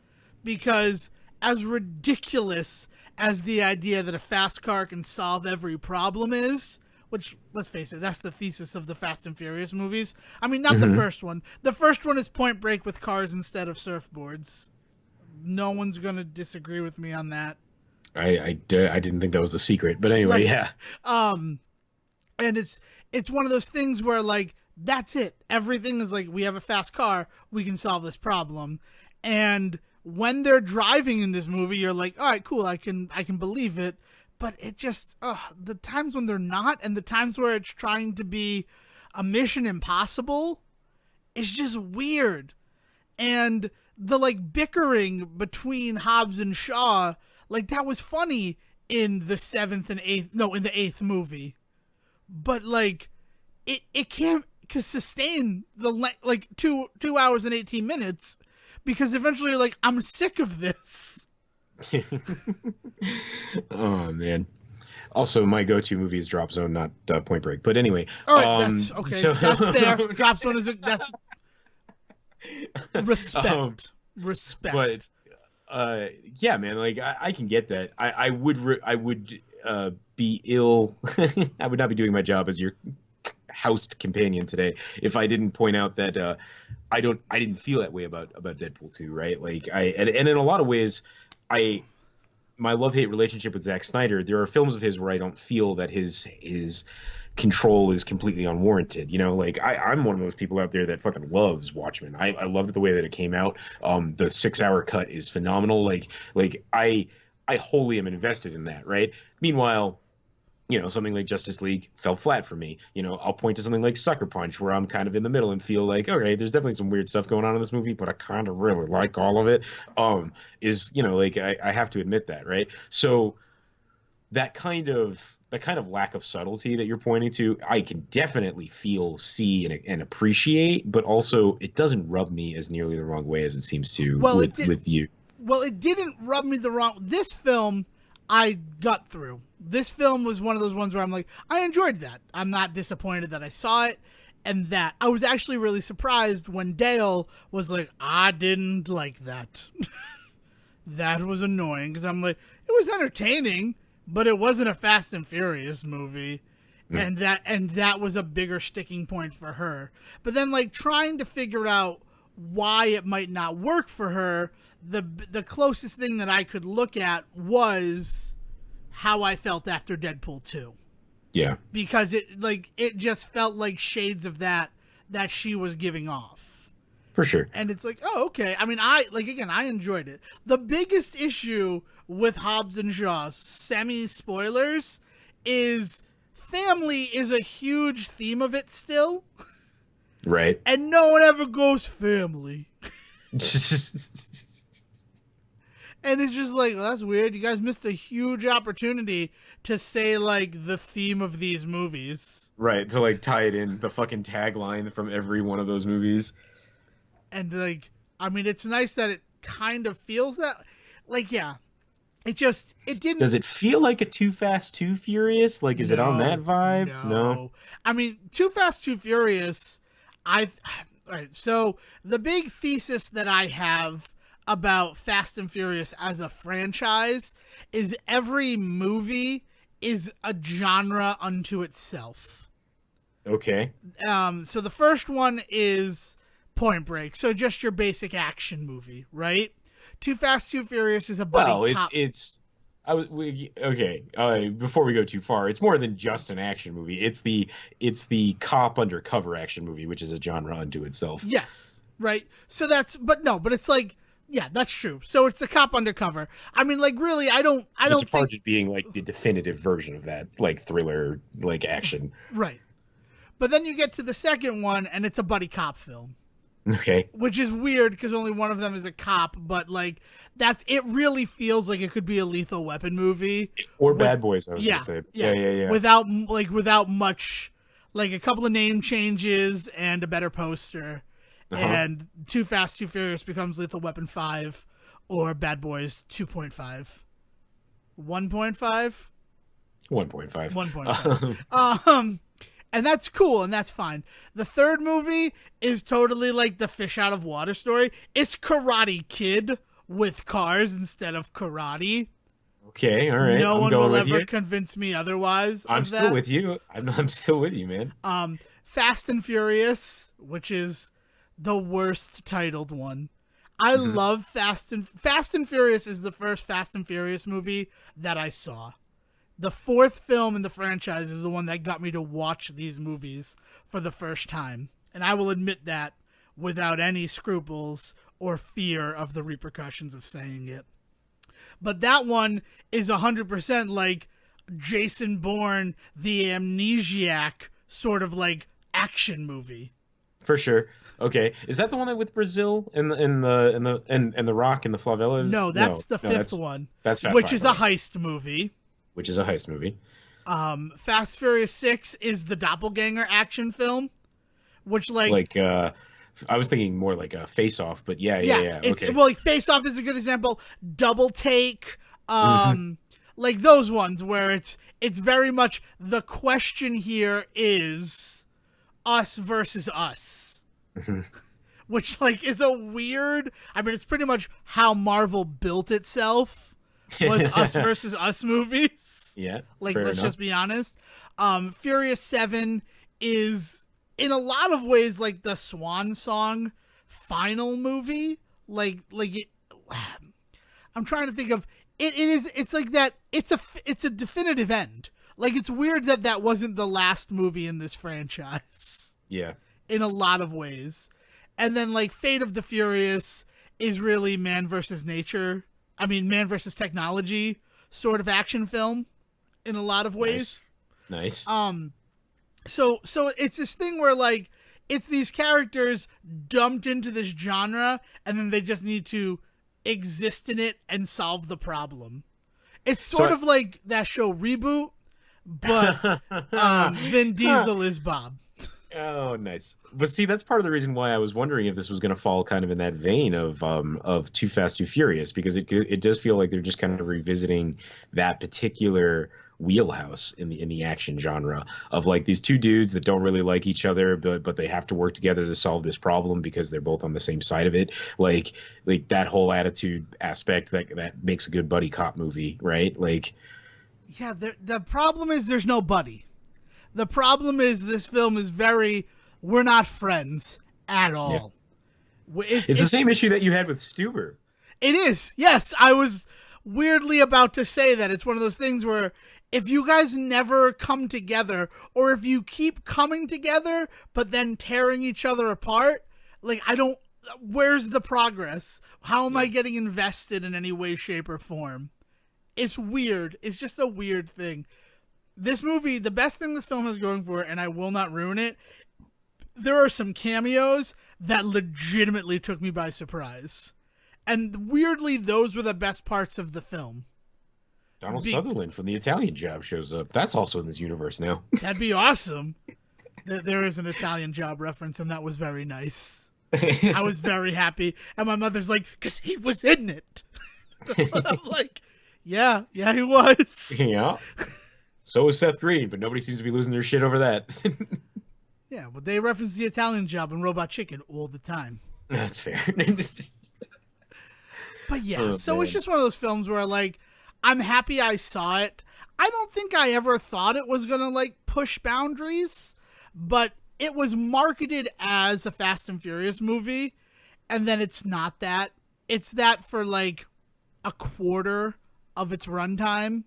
Because as ridiculous as the idea that a fast car can solve every problem is, which, let's face it, that's the thesis of the Fast and Furious movies. I mean, not the first one. The first one is Point Break with cars instead of surfboards. No one's going to disagree with me on that. I didn't think that was a secret, but anyway, yeah. And it's one of those things where, like, that's it. Everything is like, we have a fast car, we can solve this problem. And when they're driving in this movie, you're like, all right, cool, I can believe it. But it just, the times when they're not, and the times where it's trying to be a Mission Impossible, is just weird. And the, like, bickering between Hobbs and Shaw, like, that was funny in the in the eighth movie. But, like, it can't sustain the, like, 2 hours and 18 minutes, because eventually you're like, I'm sick of this. Oh man. Also, my go-to movie is Drop Zone, not Point Break. But anyway, all right, that's okay. So... That's fair. Drop Zone is that's respect. Respect. But yeah, man, like I can get that. I would be ill. I would not be doing my job as your housed companion today if I didn't point out that I didn't feel that way about Deadpool 2, right? Like and in a lot of ways, my love-hate relationship with Zack Snyder, there are films of his where I don't feel that his control is completely unwarranted. You know, like I'm one of those people out there that fucking loves Watchmen. I loved the way that it came out. The 6-hour cut is phenomenal. Like I wholly am invested in that, right? Meanwhile, you know, something like Justice League fell flat for me. You know, I'll point to something like Sucker Punch, where I'm kind of in the middle and feel like, okay, there's definitely some weird stuff going on in this movie, but I kind of really like all of it. You know, like I have to admit that, right? So that kind of lack of subtlety that you're pointing to, I can definitely feel, see, and appreciate, but also it doesn't rub me as nearly the wrong way as it seems to with you. Well, it didn't rub me the wrong. This film, I got through. This film was one of those ones where I'm like, I enjoyed that. I'm not disappointed that I saw it. And that I was actually really surprised when Dale was like, I didn't like that. That was annoying, because I'm like, it was entertaining, but it wasn't a Fast and Furious movie. And that was a bigger sticking point for her. But then, like, trying to figure out why it might not work for her, the closest thing that I could look at was how I felt after Deadpool 2. Yeah. Because it just felt like shades of that she was giving off. For sure. And it's like, oh, okay. I mean, I enjoyed it. The biggest issue with Hobbs and Shaw, semi-spoilers, is family is a huge theme of it still. Right. And no one ever goes family. And it's just like, well, that's weird. You guys missed a huge opportunity to say, like, the theme of these movies. Right, to like tie it in, the fucking tagline from every one of those movies. And, like, I mean, it's nice that it kind of feels that. Like, yeah. It didn't. Does it feel like a Too Fast, Too Furious? Like, is it on that vibe? No. I mean, Too Fast, Too Furious, all right, so the big thesis that I have about Fast and Furious as a franchise is every movie is a genre unto itself. Okay. So the first one is Point Break, so just your basic action movie, right? Too Fast, Too Furious is a buddy cop. Before we go too far, it's more than just an action movie. It's the cop undercover action movie, which is a genre unto itself. Yes, right. So but it's like, yeah, that's true. So it's the cop undercover. I mean, like, really, I don't think it being like the definitive version of that, like thriller, like action. Right. But then you get to the second one, and it's a buddy cop film. Okay. Which is weird because only one of them is a cop, but like it really feels like it could be a Lethal Weapon movie or Bad Boys. I was gonna say, yeah. Without much, like a couple of name changes and a better poster, and Too Fast, Too Furious becomes Lethal Weapon 5 or Bad Boys 2.5, 1.5, 1.5. And that's cool, and that's fine. The third movie is totally like the fish out of water story. It's Karate Kid with cars instead of karate. Okay, all right. No one will ever convince me otherwise. I'm still with you. I'm still with you, man. Fast and Furious, which is the worst titled one. I love Fast and Furious is the first Fast and Furious movie that I saw. The fourth film in the franchise is the one that got me to watch these movies for the first time. And I will admit that without any scruples or fear of the repercussions of saying it. But that one is 100% like Jason Bourne, the Amnesiac sort of like action movie. For sure. Okay. Is that the one that with Brazil and the Rock and the Favelas? No, that's the fifth one. That's Fast which Five, is a heist movie. Which is a heist movie. Fast Furious 6 is the doppelganger action film, which I was thinking more like a Face Off, but yeah. Okay. Well, like Face Off is a good example. Double Take, like those ones where it's very much the question here is us versus us, which like is a weird. I mean, it's pretty much how Marvel built itself. Was us versus us movies. Yeah. Like, let's just be honest. Furious 7 is, in a lot of ways, like the swan song final movie. I'm trying to think of it's like that. It's a definitive end. Like, it's weird that wasn't the last movie in this franchise. Yeah. In a lot of ways. And then, like, Fate of the Furious is really man versus nature. I mean, man versus technology sort of action film in a lot of ways. Nice. So it's this thing where like it's these characters dumped into this genre and then they just need to exist in it and solve the problem. It's sort of like that show Reboot, but Vin Diesel is Bob. Oh, nice. But see, that's part of the reason why I was wondering if this was going to fall kind of in that vein of Too Fast, Too Furious, because it does feel like they're just kind of revisiting that particular wheelhouse in the action genre of like these two dudes that don't really like each other, but they have to work together to solve this problem because they're both on the same side of it. Like that whole attitude aspect that makes a good buddy cop movie, right? Like, yeah, the problem is there's no buddy. The problem is this film is we're not friends at all. Yeah. It's the same issue that you had with Stuber. It is. Yes, I was weirdly about to say that. It's one of those things where if you guys never come together, or if you keep coming together but then tearing each other apart, like where's the progress? How am I getting invested in any way, shape, or form? It's weird. It's just a weird thing. This movie, the best thing this film has going for it, and I will not ruin it, there are some cameos that legitimately took me by surprise. And weirdly, those were the best parts of the film. Donald Sutherland from The Italian Job shows up. That's also in this universe now. That'd be awesome. There is an Italian Job reference, and that was very nice. I was very happy. And my mother's like, because he was in it. I'm like, yeah, he was. Yeah. So was Seth Green, but nobody seems to be losing their shit over that. Yeah, well, they reference The Italian Job and Robot Chicken all the time. That's fair. But yeah, so it's just one of those films where, like, I'm happy I saw it. I don't think I ever thought it was going to, like, push boundaries, but it was marketed as a Fast and Furious movie, and then it's not that. It's that for, like, a quarter of its runtime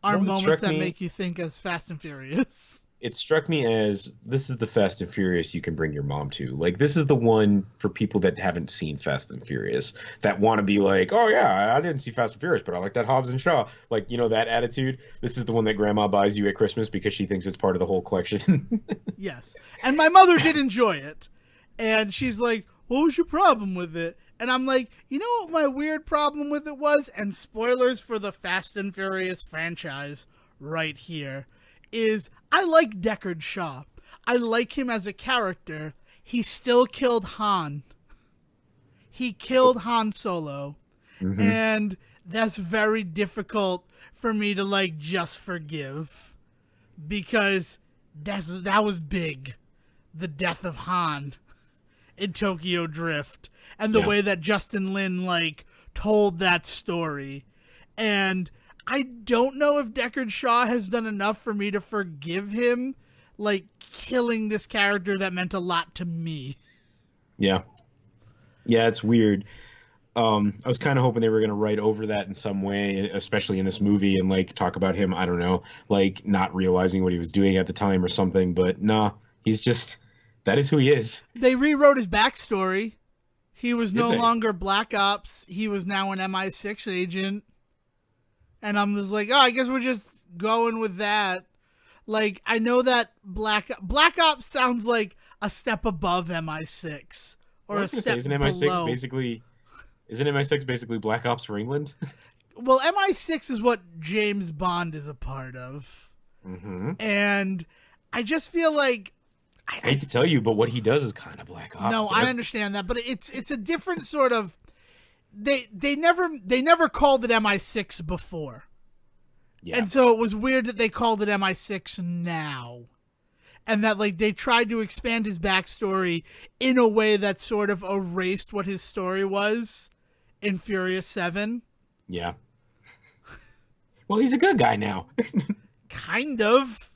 are moments that make you think as Fast and Furious. It struck me as, this is the Fast and Furious you can bring your mom to. Like, this is the one for people that haven't seen Fast and Furious, that want to be like, oh yeah, I didn't see Fast and Furious, but I like that Hobbs and Shaw. Like, you know, that attitude. This is the one that grandma buys you at Christmas because she thinks it's part of the whole collection. Yes. And my mother did enjoy it. And she's like, what was your problem with it? And I'm like, you know what my weird problem with it was? And spoilers for the Fast and Furious franchise right here. Is I like Deckard Shaw. I like him as a character. He still killed Han. He killed Han Solo. Mm-hmm. And that's very difficult for me to, like, just forgive. Because that was big. The death of Han in Tokyo Drift. And the way that Justin Lin, like, told that story. And I don't know if Deckard Shaw has done enough for me to forgive him, like, killing this character that meant a lot to me. Yeah. Yeah, it's weird. I was kind of hoping they were going to write over that in some way, especially in this movie, and, like, talk about him, I don't know, like, not realizing what he was doing at the time or something, but nah, he's just, that is who he is. They rewrote his backstory. He was no longer Black Ops. He was now an MI6 agent. And I'm just like, oh, I guess we're just going with that. Like, I know that Black Ops sounds like a step above MI6 or a step isn't MI6 below. Isn't MI6 basically Black Ops for England? Well, MI6 is what James Bond is a part of. Mm-hmm. And I just feel like I hate to tell you, but what he does is kind of Black Ops. No, I understand that, but it's a different sort of. They never called it MI6 before. Yeah. And so it was weird that they called it MI6 now. And that, like, they tried to expand his backstory in a way that sort of erased what his story was in Furious 7. Yeah. Well, he's a good guy now. Kind of.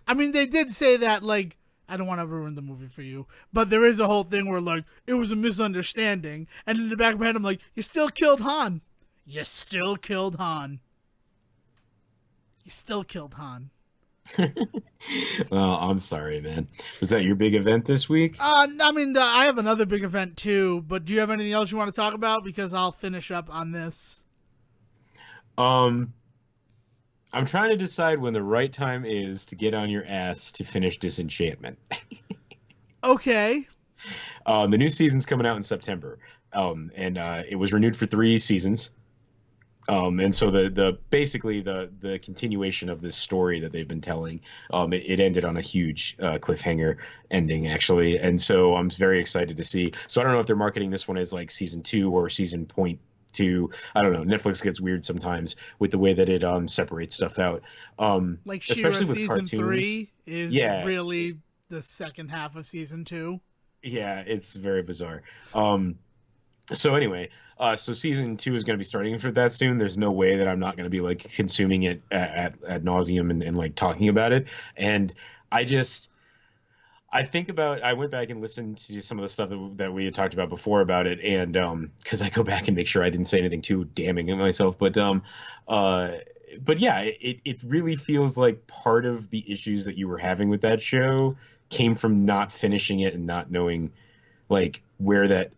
I mean, they did say that, like, I don't want to ruin the movie for you, but there is a whole thing where, like, it was a misunderstanding. And in the back of my head, I'm like, you still killed Han. You still killed Han. You still killed Han. Well, I'm sorry, man. Was that your big event this week? I mean, I have another big event, too. But do you have anything else you want to talk about? Because I'll finish up on this. I'm trying to decide when the right time is to get on your ass to finish Disenchantment. Okay. The new season's coming out in September. And it was renewed for 3 seasons. And so basically the continuation of this story that they've been telling, it ended on a huge cliffhanger ending, actually. And so I'm very excited to see. So I don't know if they're marketing this one as like season 2 or season .2. I don't know. Netflix gets weird sometimes with the way that it separates stuff out. Like She-Ra especially with season cartoons. 3 is really the second half of season 2. Yeah, it's very bizarre. So anyway, so season 2 is going to be starting for that soon. There's no way that I'm not going to be like consuming it at nauseum and like talking about it. And I went back and listened to some of the stuff that we had talked about before about it, and because I go back and make sure I didn't say anything too damning of myself, but yeah, it really feels like part of the issues that you were having with that show came from not finishing it and not knowing like where that.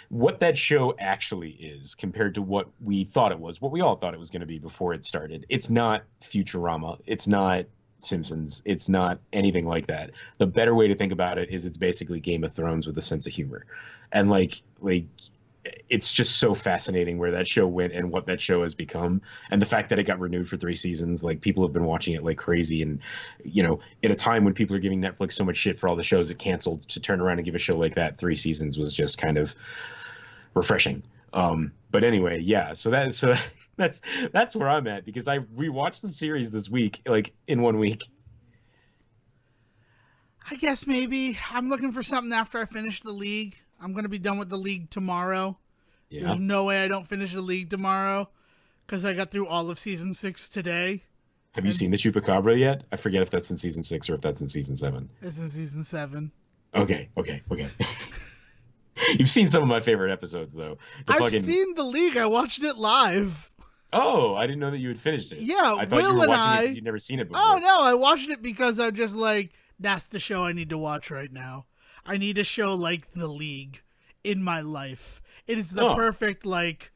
what that show actually is compared to what we thought it was, what we all thought it was going to be before it started. It's not Futurama. It's not Simpsons. It's not anything like that. The better way to think about it is it's basically Game of Thrones with a sense of humor. And like it's just so fascinating where that show went and what that show has become. And the fact that it got renewed for 3 seasons, like people have been watching it like crazy. And, at a time when people are giving Netflix so much shit for all the shows it canceled, to turn around and give a show like that 3 seasons was just kind of refreshing. But anyway, yeah, so that's where I'm at, because I rewatched the series this week, like in 1 week. I guess maybe I'm looking for something after I finish the League. I'm going to be done with the League tomorrow. Yeah. There's no way I don't finish the League tomorrow because I got through all of season 6 today. Have you seen the Chupacabra yet? I forget if that's in season 6 or if that's in season 7. It's in season 7. Okay. You've seen some of my favorite episodes, though. I've seen the League. I watched it live. Oh, I didn't know that you had finished it. Yeah, I thought Will you were and watching it I. because you'd never seen it before. Oh no, I watched it because I'm just like, that's the show I need to watch right now. I need a show like the League in my life. It is the perfect like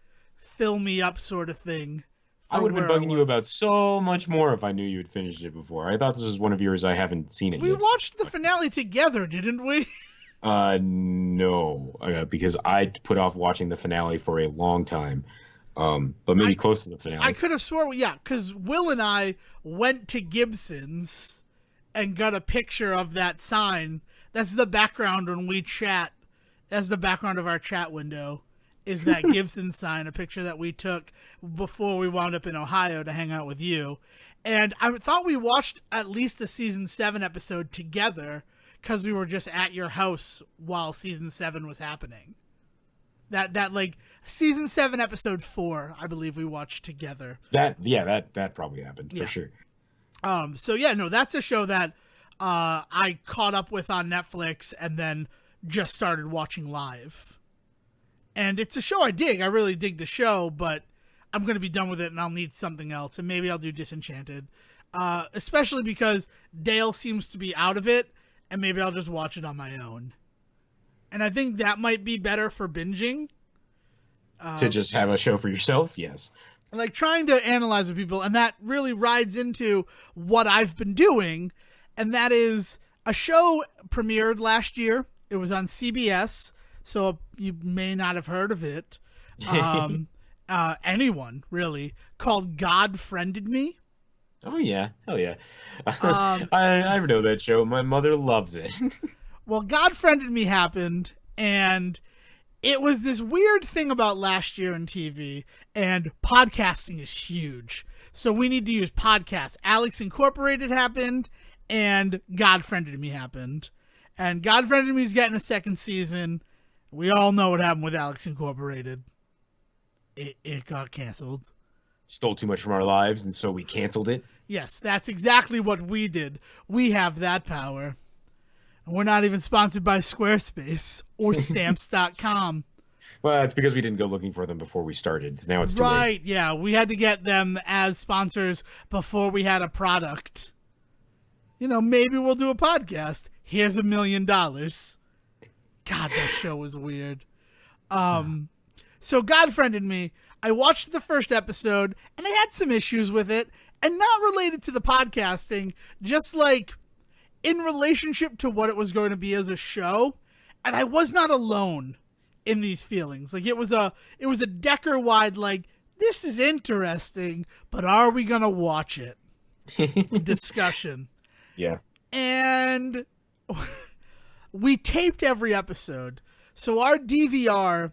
fill me up sort of thing. I would have been bugging you about so much more if I knew you had finished it before. I thought this was one of yours. I haven't seen it yet. We watched the finale together, didn't we? No, because I put off watching the finale for a long time. But maybe close to the finale. I could have sworn, yeah, because Will and I went to Gibson's and got a picture of that sign. That's the background when we chat. That's the background of our chat window, is that Gibson sign, a picture that we took before we wound up in Ohio to hang out with you. And I thought we watched at least a season 7 episode together because we were just at your house while season 7 was happening. That like season 7 episode 4, I believe we watched together. That probably happened for sure. So yeah, no, that's a show that I caught up with on Netflix and then just started watching live. And it's a show I dig. I really dig the show, but I'm going to be done with it and I'll need something else. And maybe I'll do Disenchanted. Especially because Dale seems to be out of it, and maybe I'll just watch it on my own. And I think that might be better for binging. To just have a show for yourself, yes. Like trying to analyze with people, and that really rides into what I've been doing, and that is a show premiered last year. It was on CBS, so you may not have heard of it. Anyone, really, called God Friended Me. Oh, yeah. Hell yeah. I know that show. My mother loves it. Well, God Friended Me happened, and it was this weird thing about last year in TV, and podcasting is huge. So we need to use podcasts. Alex Incorporated happened, and God Friended Me happened. And God Friended Me is getting a second season. We all know what happened with Alex Incorporated. It got canceled. Stole too much from our lives, and so we canceled it. Yes, that's exactly what we did. We have that power. And we're not even sponsored by Squarespace or Stamps.com. Well, it's because we didn't go looking for them before we started. Now it's too late. Right, yeah. We had to get them as sponsors before we had a product. Maybe we'll do a podcast. Here's $1 million. God, that show was weird. So God Friended Me. I watched the first episode, and I had some issues with it, and not related to the podcasting, just like in relationship to what it was going to be as a show. And I was not alone in these feelings. Like it was a Decker-wide, like, this is interesting, but are we going to watch it? Discussion. Yeah. And we taped every episode. So our DVR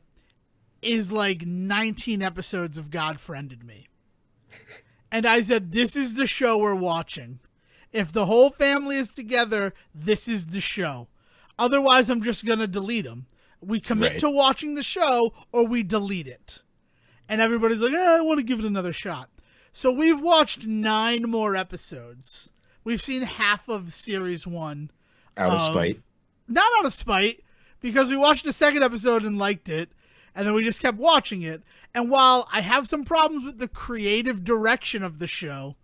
is like 19 episodes of God Friended Me. And I said, this is the show we're watching. If the whole family is together, this is the show. Otherwise, I'm just going to delete them. We commit to watching the show or we delete it. And everybody's like, I want to give it another shot. So we've watched 9 more episodes. We've seen half of series 1. Out of spite? Not out of spite, because we watched the second episode and liked it, and then we just kept watching it. And while I have some problems with the creative direction of the show,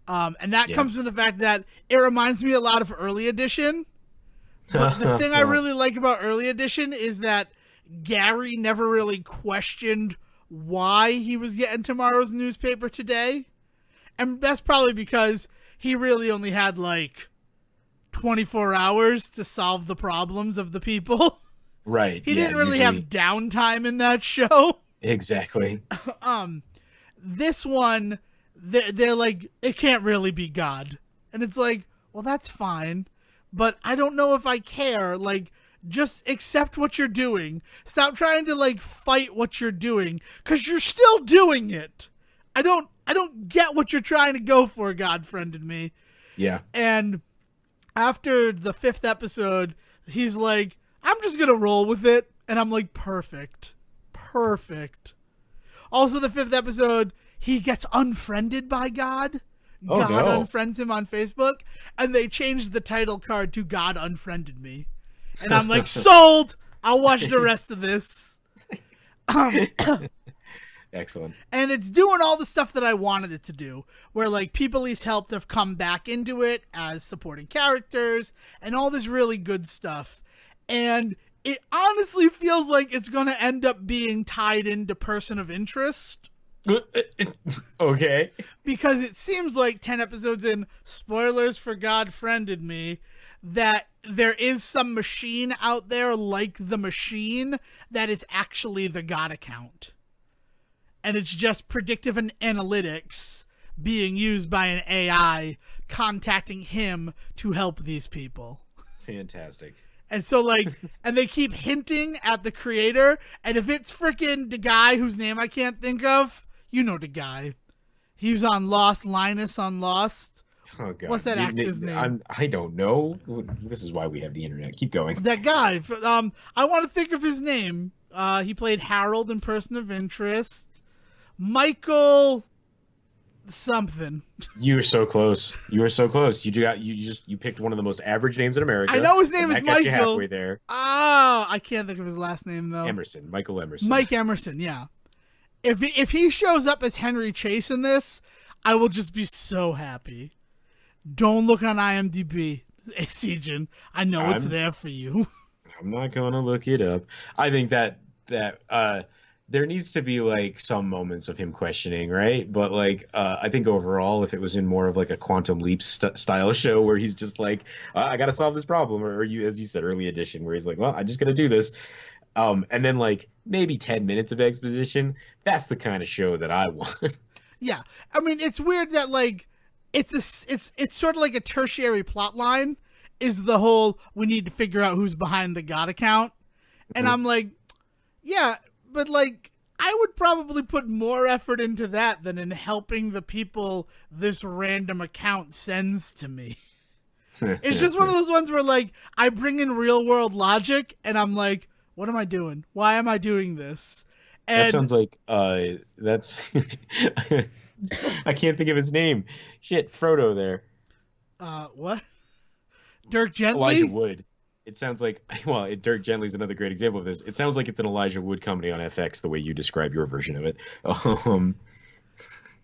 and that comes from the fact that it reminds me a lot of Early Edition. But the thing I really like about Early Edition is that Gary never really questioned why he was getting tomorrow's newspaper today. And that's probably because he really only had like 24 hours to solve the problems of the people. Right. He didn't really have downtime in that show. Exactly. This one, they're like, it can't really be God. And it's like, well, that's fine. But I don't know if I care. Like, just accept what you're doing. Stop trying to like fight what you're doing, because you're still doing it. I don't get what you're trying to go for, God friended me. Yeah. And after the 5th episode, he's like, I'm just going to roll with it. And I'm like, perfect. Also, the 5th episode, he gets unfriended by God. Oh, God no. unfriends him on Facebook. And they changed the title card to God Unfriended Me. And I'm like, sold! I'll watch the rest of this. Excellent. And it's doing all the stuff that I wanted it to do, where like people he's helped have come back into it as supporting characters and all this really good stuff. And it honestly feels like it's going to end up being tied into Person of Interest. Okay. Because it seems like 10 episodes in, spoilers for God Friended Me, that there is some machine out there like the machine that is actually the God account. And it's just predictive and analytics being used by an AI contacting him to help these people. Fantastic. And so, like, and they keep hinting at the creator. And if it's freaking the guy whose name I can't think of, you know the guy. He was on Lost, Linus on Lost. Oh, God. What's that actor's name? I don't know. This is why we have the internet. Keep going. That guy. I want to think of his name. He played Harold in Person of Interest. Michael something. You were so close. You picked one of the most average names in America. I know his name is that got Michael. you halfway there. Oh, I can't think of his last name though. Emerson. Michael Emerson. Mike Emerson, yeah. If he shows up as Henry Chase in this, I will just be so happy. Don't look on IMDb, Sejohn. I know it's there for you. I'm not gonna look it up. I think that there needs to be like some moments of him questioning, right? But like, I think overall, if it was in more of like a Quantum Leap style show where he's just like, I got to solve this problem, or you, as you said, early edition, where he's like, well, I just got to do this, and then like maybe 10 minutes of exposition. That's the kind of show that I want. Yeah, I mean, it's weird that like it's sort of like a tertiary plot line. Is the whole we need to figure out who's behind the God account, and I'm like, yeah. But, like, I would probably put more effort into that than in helping the people this random account sends to me. It's just one of those ones where, like, I bring in real-world logic, and I'm like, what am I doing? Why am I doing this? And that sounds like, that's... I can't think of his name. Shit, Frodo there. What? Dirk Gently? Elijah Wood. It sounds like, well, Dirk Gently's another great example of this. It sounds like it's an Elijah Wood comedy on FX, the way you describe your version of it.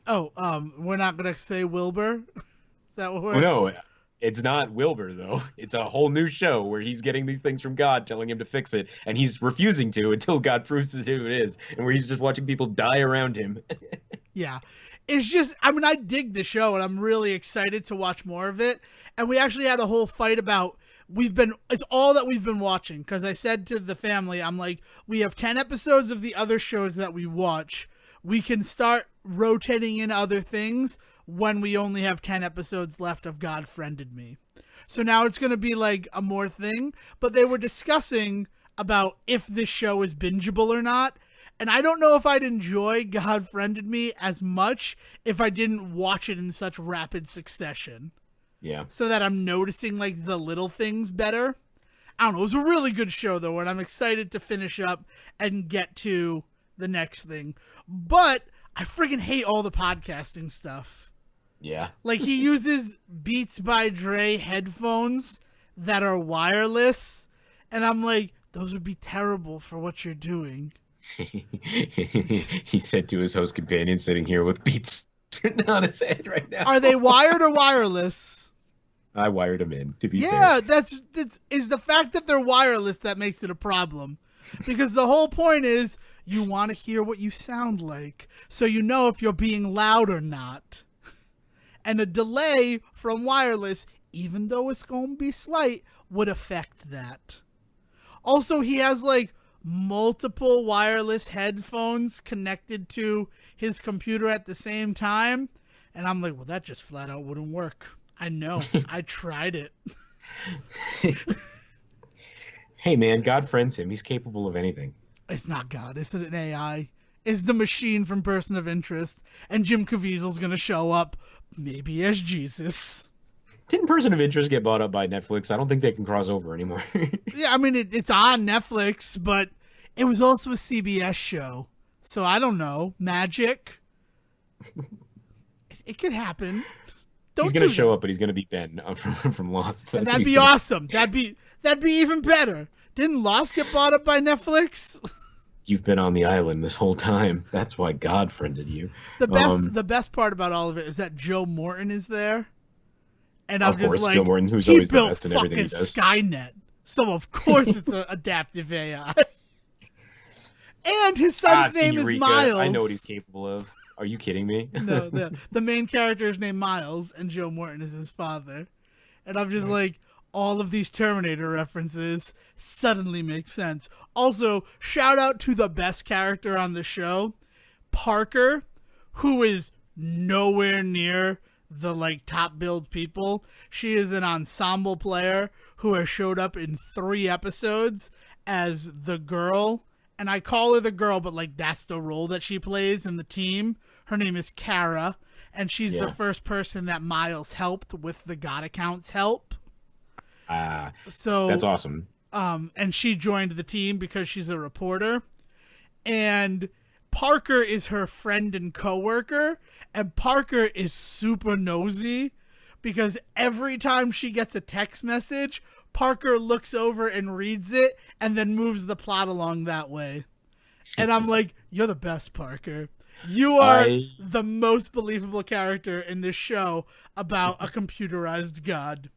We're not going to say Wilbur? Is that what we're... No, it's not Wilbur, though. It's a whole new show where he's getting these things from God, telling him to fix it, and he's refusing to until God proves to who it is, and where he's just watching people die around him. Yeah. It's just, I mean, I dig the show, and I'm really excited to watch more of it. And we actually had a whole fight about... it's all that we've been watching, because I said to the family, I'm like, we have 10 episodes of the other shows that we watch. We can start rotating in other things when we only have 10 episodes left of God Friended Me. So now it's going to be like a more thing, but they were discussing about if this show is bingeable or not. And I don't know if I'd enjoy God Friended Me as much if I didn't watch it in such rapid succession. Yeah. So that I'm noticing, like, the little things better. I don't know. It was a really good show, though, and I'm excited to finish up and get to the next thing. But I friggin' hate all the podcasting stuff. Yeah. Like, he uses Beats by Dre headphones that are wireless, and I'm like, those would be terrible for what you're doing. He said to his host companion sitting here with Beats on his head right now. Are they wired or wireless? I wired them in, to be fair. Yeah, that's is the fact that they're wireless that makes it a problem. Because the whole point is you want to hear what you sound like, so you know if you're being loud or not. And a delay from wireless, even though it's going to be slight, would affect that. Also, he has like multiple wireless headphones connected to his computer at the same time. And I'm like, well, that just flat out wouldn't work. I know. I tried it. Hey, man, God friends him. He's capable of anything. It's not God. It's an AI. It's the machine from Person of Interest. And Jim Caviezel's going to show up, maybe as Jesus. Didn't Person of Interest get bought up by Netflix? I don't think they can cross over anymore. Yeah, I mean, it's on Netflix, but it was also a CBS show. So I don't know. Magic. It could happen. He's going to show up, but he's going to be Ben from Lost. And that'd be awesome. That'd be even better. Didn't Lost get bought up by Netflix? You've been on the island this whole time. That's why God friended you. The best part about all of it is that Joe Morton is there. And I'm of course, just like, Joe Morton, who's always the best in he built everything he does. Skynet. So of course it's an adaptive AI. And his son's name is Miles. I know what he's capable of. Are you kidding me? No, the main character is named Miles, and Joe Morton is his father. And I'm just like, all of these Terminator references suddenly make sense. Also, shout out to the best character on the show, Parker, who is nowhere near the like top billed people. She is an ensemble player who has showed up in 3 episodes as the girl. And I call her the girl, but like that's the role that she plays in the team. Her name is Kara, and she's the first person that Miles helped with the God Accounts help. So that's awesome. And she joined the team because she's a reporter. And Parker is her friend and coworker, and Parker is super nosy because every time she gets a text message, Parker looks over and reads it and then moves the plot along that way. And I'm like, you're the best, Parker. You are the most believable character in this show about a computerized god.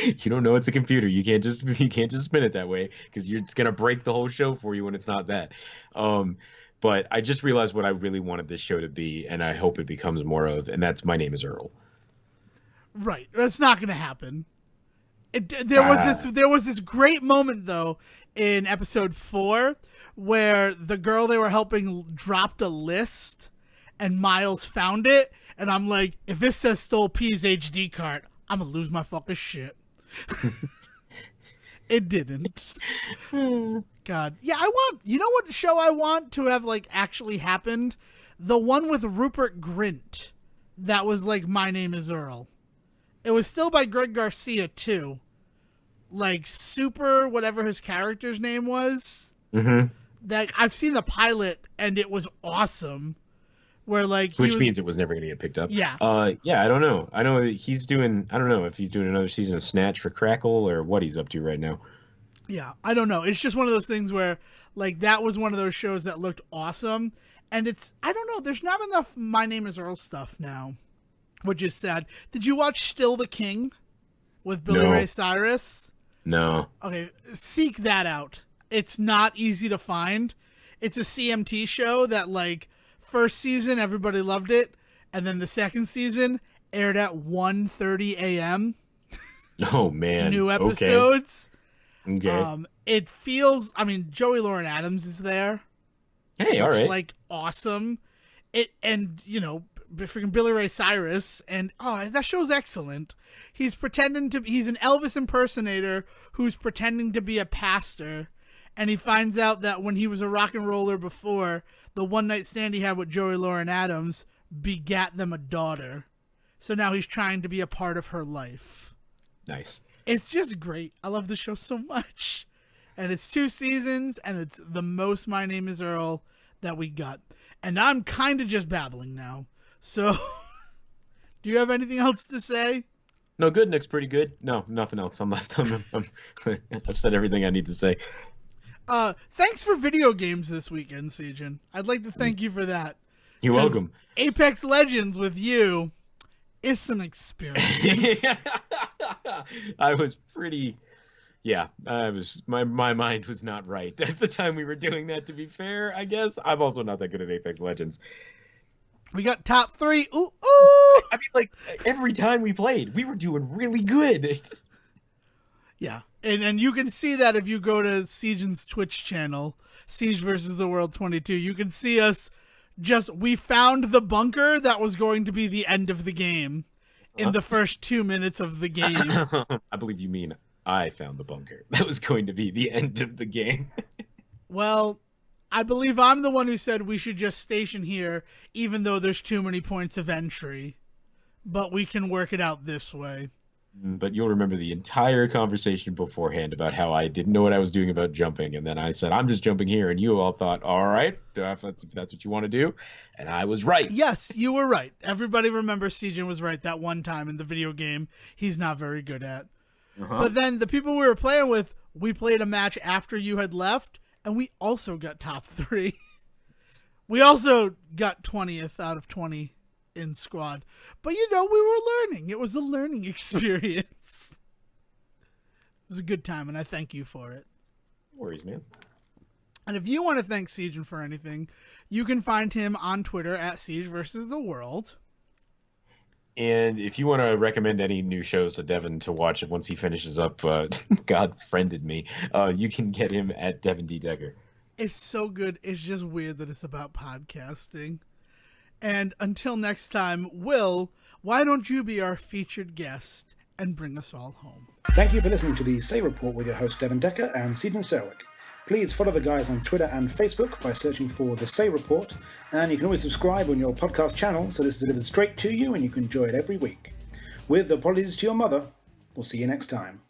You don't know it's a computer. You can't just spin it that way because it's gonna break the whole show for you when it's not that. But I just realized what I really wanted this show to be, and I hope it becomes more of, and that's My Name Is Earl. Right, that's not gonna happen. There was this great moment though in episode 4 where the girl they were helping dropped a list, and Miles found it, and I'm like, if this says Stole P's HD card, I'm gonna lose my fucking shit. It didn't. God. Yeah, you know what show I want to have like actually happened? The one with Rupert Grint that was like My Name Is Earl. It was still by Greg Garcia too. Like Super whatever his character's name was. Mm-hmm. That I've seen the pilot and it was awesome. Where like which means it was never going to get picked up. Yeah. Yeah, I don't know. I know he's doing. I don't know if he's doing another season of Snatch for Crackle or what he's up to right now. Yeah, I don't know. It's just one of those things where like that was one of those shows that looked awesome, and I don't know. There's not enough My Name Is Earl stuff now, which is sad. Did you watch Still the King with Billy Ray Cyrus? No. Okay, seek that out. It's not easy to find. It's a CMT show that like. First season, everybody loved it, and then the second season aired at 1:30 a.m. Oh man! New episodes. Okay. It feels. I mean, Joey Lauren Adams is there. Hey, all right. Like awesome. And you know, freaking Billy Ray Cyrus, and that show's excellent. He's an Elvis impersonator who's pretending to be a pastor, and he finds out that when he was a rock and roller before. The one night stand he had with Joey Lauren Adams begat them a daughter. So now he's trying to be a part of her life. Nice. It's just great. I love the show so much. And it's 2 seasons, and it's the most My Name Is Earl that we got. And I'm kind of just babbling now. So, do you have anything else to say? No, good. Nick's pretty good. No, nothing else. I've said everything I need to say. Thanks for video games this weekend, Sejohn. I'd like to thank you for that. You're welcome. Apex Legends with you is an experience. I was pretty Yeah, I was my mind was not right at the time we were doing that. To be fair, I guess I'm also not that good at Apex Legends. We got top 3. Ooh, ooh. I mean, like every time we played, we were doing really good. Yeah, and you can see that if you go to Sejohn's Twitch channel, Siege versus the World 22. You can see us we found the bunker that was going to be the end of the game in the first 2 minutes of the game. I believe you mean I found the bunker. That was going to be the end of the game. Well, I believe I'm the one who said we should just station here, even though there's too many points of entry. But we can work it out this way. But you'll remember the entire conversation beforehand about how I didn't know what I was doing about jumping, and then I said I'm just jumping here, and you all thought, all right, if that's what you want to do, and I was right. Yes, you were right. Everybody remembers Sejohn was right that one time in the video game he's not very good at. But then the people we were playing with, we played a match after you had left, and we also got top 3. We also got 20th out of 20 in squad. But, we were learning. It was a learning experience. It was a good time, and I thank you for it. No worries, man. And if you want to thank Sejohn for anything, you can find him on Twitter at Siege versus the World. And if you want to recommend any new shows to Devon to watch once he finishes up God Friended Me, you can get him at Devon D. Decker. It's so good. It's just weird that it's about podcasting. And until next time, Will, why don't you be our featured guest and bring us all home? Thank you for listening to the Say Report with your host Devon Decker and Sejohn Serwick. Please follow the guys on Twitter and Facebook by searching for The Say Report, and you can always subscribe on your podcast channel so this is delivered straight to you and you can enjoy it every week. With apologies to your mother, we'll see you next time.